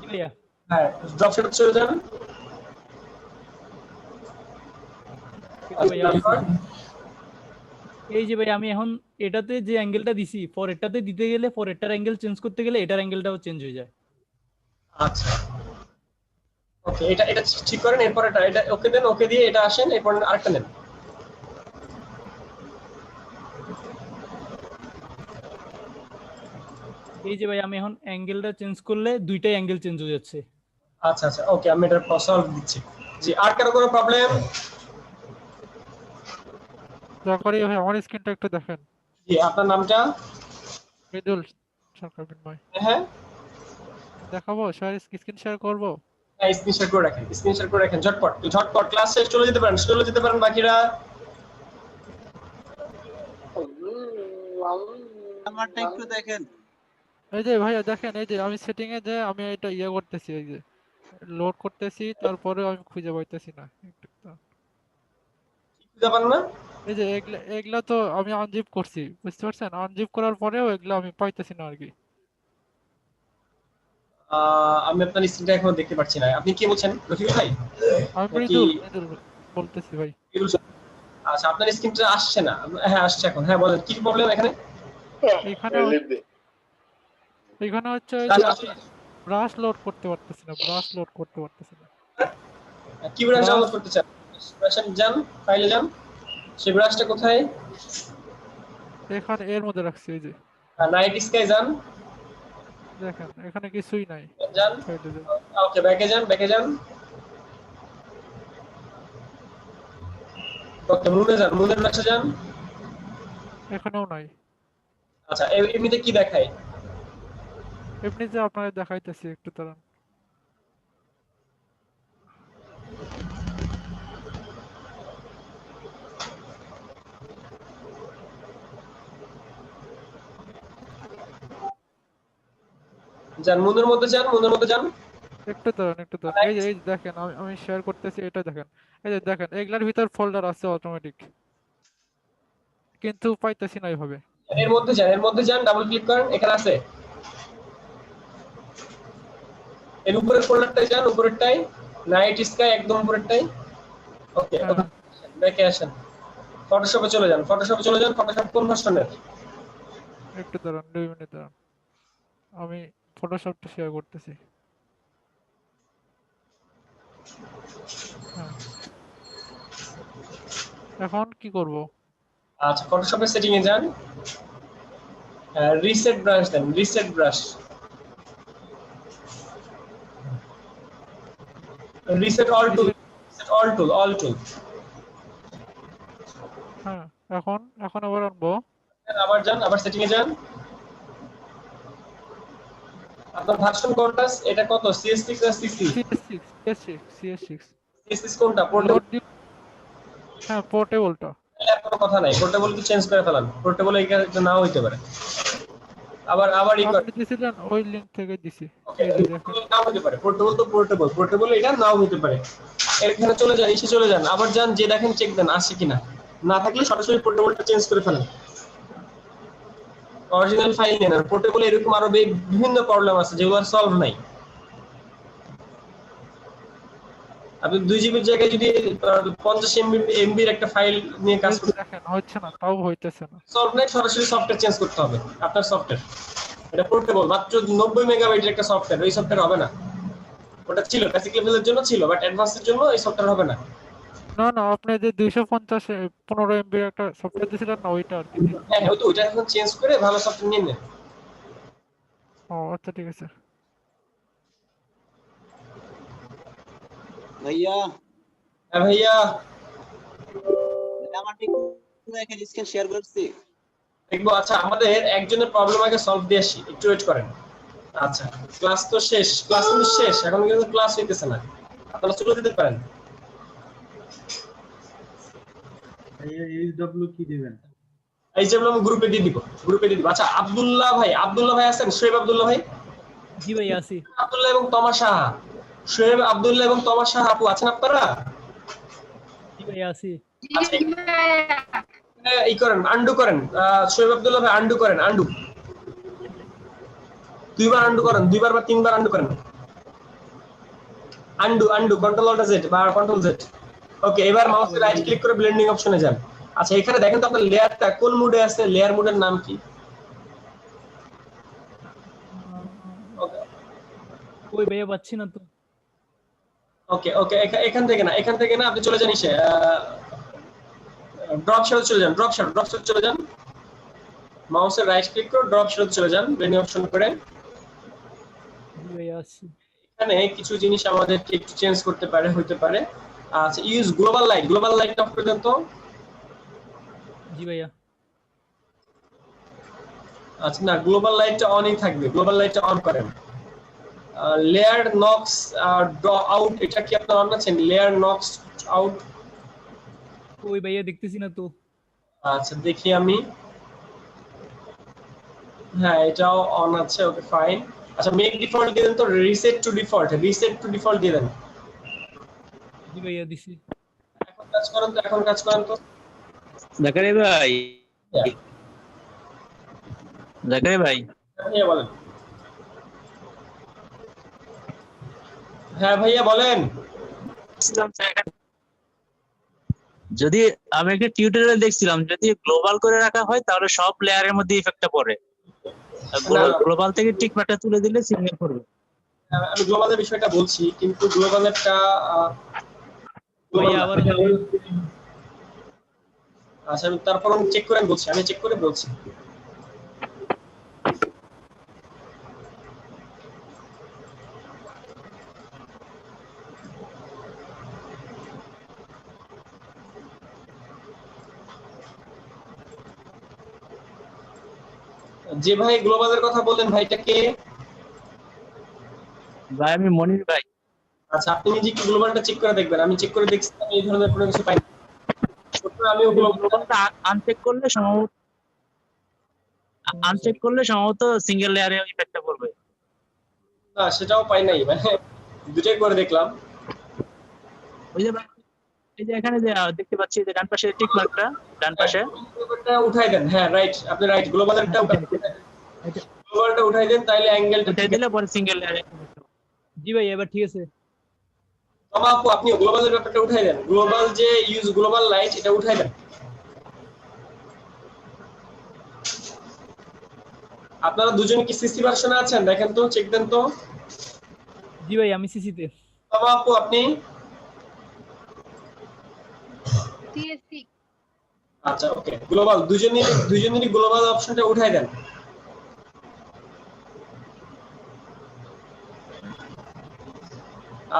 জি ভাইয়া। হ্যাঁ ড্রপ শ্যাডো চলে যান। এই যে ভাই আমি এখন এটাতে যে অ্যাঙ্গেলটা দিছি, পরেরটাতে দিতে গেলে পরেরটার অ্যাঙ্গেল চেঞ্জ করতে গেলে এটার অ্যাঙ্গেলটাও চেঞ্জ হয়ে যায়। আচ্ছা ওকে, এটা ঠিক করেন, এরপর এটা ওকে দেন, ওকে দিয়ে এটা আসেন, এরপর আরেকটা নেন। এই যে ভাই আমি এখন অ্যাঙ্গেলটা চেঞ্জ করলে দুইটাই অ্যাঙ্গেল চেঞ্জ হয়ে যাচ্ছে। আচ্ছা ওকে, আমি এটা সলভ দিচ্ছি। জি, আর কারো কোনো প্রবলেম? জাকারিয়া ভাই, আমার স্ক্রিনটা একটু দেখেন। জি, আপনার নামটা? মৃদুল সরকার বিন ভাই। হ্যাঁ দেখাবো, স্ক্রিন শেয়ার করব। হ্যাঁ স্ক্রিন শেয়ার করে রাখেন, ঝটপট ক্লাস শেষ, চলে যেতে পারেন বাকিরা। আমারটা একটু দেখেন। এই যে ভাইয়া দেখেন, এই যে আমি সেটিং এ যে আমি এটা করতেছি, এই যে লোড করতেছি, তারপরে আমি খুঁজে পাইতেছি না। খুঁজে পান না? এই যে এগুলা তো আমি আনজিপ করছি, বুঝতে পারছেন? আনজিপ করার পরেও এগুলা আমি পাইতেছি না আর কি। আমি আপনার স্ক্রিনটা এখন দেখতে পাচ্ছি না। আপনি কি বলছেন রফিকুল ভাই? আমি নাকি মৃদুল বলতেছি ভাই। আচ্ছা, আপনার স্ক্রিনটা আসছে না। হ্যাঁ আসছে এখন। হ্যাঁ বলেন, কি প্রবলেম এখানে? এখানে হচ্ছে ওই যে আমি ব্রাশ লোড করতে পারতেছি না। কি ব্রাশ ডাউনলোড করতে চান? ব্রাশে যান, ফাইলে যান। সেই ব্রাশটা কোথায়? এখানে এর মধ্যে রাখছি এই যে। নাইট স্কাই যান। দেখেন এখানে কিছুই নাই। যান। ওকে, ব্যাকে যান। ওকে, মুনে যান, মুনের ব্রাশে যান। এখানেও নাই। আচ্ছা, এমনিতে কি দেখায়? এমনিতে আপনাদের দেখাইতেছি, একটু দাঁড়ান। যান, মুনের মধ্যে যান। একটু দাঁড়ান। এই যে দেখেন, আমি শেয়ার করতেছি, এটা দেখেন। এই যে দেখেন, এগুলার ভিতর ফোল্ডার আছে অটোমেটিক, কিন্তু পাইতেছি না এইভাবে। এর মধ্যে যান, ডাবল ক্লিক করেন, এখানে আছে। এর উপরের ফোল্ডারটায় যান, উপরেরটাই নাইট স্কাই, একদম উপরেরটাই। ওকে, ব্যাকে আসেন। ফটোশপে চলে যান। ফটোশপ কোন ভার্সনের? একটু দাঁড়ান, 2 মিনিট দাঁড়ান, আমি ফটোশপটা শেয়ার করতেছি। হ্যাঁ, এখন কি করব? আচ্ছা, ফটোশপের সেটিং এ যান, রিসেট ব্রাশ দেন, রিসেট ব্রাশ। রিসেট অল টুল। হ্যাঁ, এখন আবার আনবো। আবার সেটিং এ যান। আপনার ভার্সন কোনটা? এটা কত? CS6 না CC? CS6 কোনটা? পোর্টেবল? হ্যাঁ, পোর্টেবলটা। কোনো কথা নাই, পোর্টেবল কি চেঞ্জ করে ফেলান। পোর্টেবল এটা নাও হইতে পারে। আবার আপনি দিছিলেন ওই লিংক থেকে দিছি। নাও হতে পারে। পোর্টেবল এটা নাও হতে পারে। এখানে চলে যান, আবার যান, যে দেখেন চেক দেন আসে কিনা। না থাকলে সরাসরি পোর্টেবলটা চেঞ্জ করে ফেলেন। অরিজিনাল ফাইল নেন। আর পোর্টেবল এরকম আরো বিভিন্ন প্রবলেম আছে যেগুলো সলভ নাই। আপনি 2 জিবির জায়গায় যদি 50 এমবির একটা ফাইল নিয়ে কাজ করতে দেখেন, হচ্ছে না, তাও হইতেছে না। সলভ নাই, সরাসরি সফটওয়্যার চেঞ্জ করতে হবে। আপনার সফটওয়্যার এটা পোর্টেবল, মাত্র 90 মেগাবাইটের একটা সফটওয়্যার। ওই সফটওয়্যার হবে না। ওটা ছিল বেসিক লেভেলের জন্য ছিল, বাট অ্যাডভান্সের জন্য এই সফটওয়্যার হবে না। না, আপনি যে 250 15 এমবি একটা সফটওয়্যার দিছিলেন না, ওইটা আর কি। হ্যাঁ, ওইটা এখন চেঞ্জ করে ভালো সফটওয়্যার নিয়ে নেন। ও আচ্ছা, ঠিক আছে। ভাইয়া আমার ঠিক এখানে স্ক্রিন শেয়ার করছি দেখবো। আচ্ছা, আমাদের একজনের প্রবলেম আগে সলভ দিয়ে আসি, একটু ওয়েট করেন। আচ্ছা, ক্লাস কিন্তু শেষ, এখন কিন্তু ক্লাস হইতেছে না। আপনারা চলে যেতে পারেন। এইচডব্লিউ কি দিবেন? এইচডব্লিউ আমি গ্রুপে দিয়ে দিব। আচ্ছা, আব্দুল্লাহ ভাই আছেন? শোয়েব আব্দুল্লাহ ভাই? জি ভাই আছি। আব্দুল্লাহ এবং তমা সাহা, শোয়েব আব্দুল্লাহ এবং তমা সাহা আপু আছেন আপনারা? জি ভাই আছি। এই করেন, আন্ডু করেন। শোয়েব আব্দুল্লাহ ভাই আন্ডু করেন, দুইবার আন্ডু করেন, 2বার বা 3বার আন্ডু করেন। আন্ডু কন্ট্রোল অল্ট জেড বা কন্ট্রোল জেড। ওকে, এবার মাউসে রাইট ক্লিক করে ব্লেন্ডিং অপশনে যান। আচ্ছা, এখানে দেখেন তো আপনার লেয়ারটা কোন মুডে আছে, লেয়ার মুডের নাম কি? ওই ভাইয়া পাচ্ছি না তো। ওকে, এখান থেকে না আপনি চলে যান ড্রপ শ্যাডো চলে যান। মাউসের রাইট ক্লিক করে ড্রপ শ্যাডো চলে যান, ব্লেন্ডিং অপশন করে। এখানে কিছু জিনিস আমাদেরকে একটু চেঞ্জ করতে হতে পারে। আচ্ছা, ইউজ গ্লোবাল লাইট অফ করে দেন তো। জি ভাইয়া। আচ্ছা, না, গ্লোবাল লাইটটা অনই থাকবে, গ্লোবাল লাইটটা অন করেন। লেয়ার নক্স আউট, এটা কি আপনারা অন আছেন? Layer knocks out. ওই ভাইয়া দেখতেছি না তো। আচ্ছা, দেখি আমি। হ্যাঁ, এটাও অন আছে। ওকে, ফাইন। আচ্ছা, মেক ডিফল্ট দিয়ে দেন তো। রিসেট টু ডিফল্ট দিয়ে দেন। জি ভাইয়া দিছি। এখন কাজ করেন তো। জাকারি ভাই হ্যাঁ, বলেন। হ্যাঁ ভাইয়া বলেন। যদি আমি একটা টিউটোরিয়াল দেখছিলাম, যদি গ্লোবাল করে রাখা হয় তাহলে সব লেয়ারের মধ্যে ইফেক্টটা পড়ে, গ্লোবাল থেকে টিকমার্কটা তুলে দিলে সিগন্যাল পড়বে। আমি গ্লোবালের বিষয়টা বলছি, কিন্তু গ্লোবালেরটা ভাইয়া আবার আচ্ছা তারপর আমি চেক করে বলছি, আমি চেক করে বলছি। যে ভাই গ্লোবালের কথা বললেন ভাইটা কে? ভাই আমি মনির ভাই। আচ্ছা আপনি নিজে কি গ্লোবালটা চেক করে দেখবেন, আমি চেক করে দেখছি আমি এই ধরনের কোনো কিছু পাইনি। আমি গ্লোবালটা আনচেক করলে সম্ভবত সিঙ্গেল লেয়ারে ইফেক্টটা পড়বে। না সেটাও পাই নাই, মানে দুটাই করে দেখলাম। ওই যে এই যে এখানে যে দেখতে পাচ্ছি যে ডান পাশে টিক মার্কটা, ডান পাশে ওটা উঠাই দেন। হ্যাঁ রাইট, আপনি রাইট, গ্লোবালটা উঠাই দেন, তাইলে অ্যাঙ্গেলটা উঠাই দিলে পরে সিঙ্গেল লেয়ারে। জি ভাই এবার ঠিক আছে। আপু আপনি গ্লোবালের ব্যাপারটা উঠাই দেন, গ্লোবাল যে ইউজ গ্লোবাল লাইট এটা উঠাই দেন। আপনারা দুজন কি সিসি ভার্সনে আছেন? দেখেন তো, চেক দেন তো। জি ভাই আমি সিসিতে। আপু আপনি? সিএসসি। আচ্ছা ওকে, গ্লোবাল দুজনেরই গ্লোবাল অপশনটা উঠাই দেন।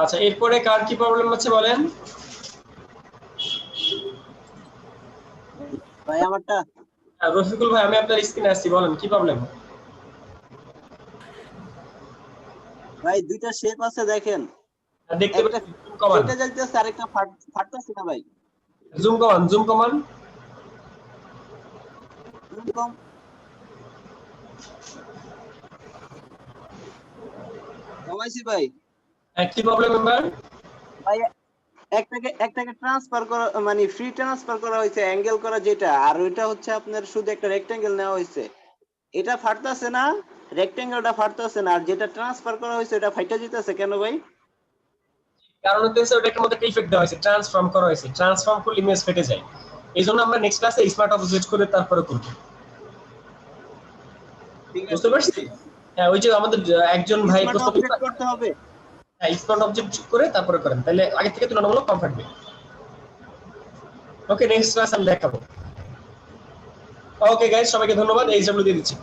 আচ্ছা এরপরে কার কি প্রবলেম আছে বলেন? ভাই আমারটা। রফিকুল ভাই আমি আপনার স্ক্রিনে আসছি, বলেন কি প্রবলেম? ভাই দুইটা শেপ আছে দেখেন, দেখতে পাচ্ছি, এটা জ্বলতেছে আরেকটা ফাটতেছে না ভাই। জুম কমান। কমাইছি ভাই। কি প্রবলেম এবার? ভাই একটাকে ট্রান্সফার করা, মানে ফ্রি ট্রান্সফার করা হয়েছে অ্যাঙ্গেল করা যেটা, আর ওইটা হচ্ছে আপনার শুধু একটা রেক্টেঙ্গেল নেওয়া হয়েছে। এটা ফাটতেছে না, রেক্টেঙ্গেলটা ফাটতেছে না, আর যেটা ট্রান্সফার করা হয়েছে এটা ফাইটা যেতেছে কেন ভাই? কারণ হচ্ছে ওটার মধ্যে একটা ইফেক্ট দেওয়া হয়েছে, ট্রান্সফর্ম করা হয়েছে, ট্রান্সফর্ম করলে ইমেজ ফেটে যায়। এইজন্য আমরা নেক্সট ক্লাসে স্মার্ট অবজেক্ট করে তারপরে করব। বুঝতে পারছি? হ্যাঁ ওই যে আমাদের একজন ভাই করতে হবে। হ্যাঁ স্মার্ট অবজেক্ট করে তারপরে করেন, তাহলে আগে থেকে তুলনামূলক কম থাকবে। ওকে নেক্সট ক্লাস আমি দেখাবো। ওকে গাইস সবাইকে ধন্যবাদ, এই হিসাবগুলো দিয়ে দিচ্ছি।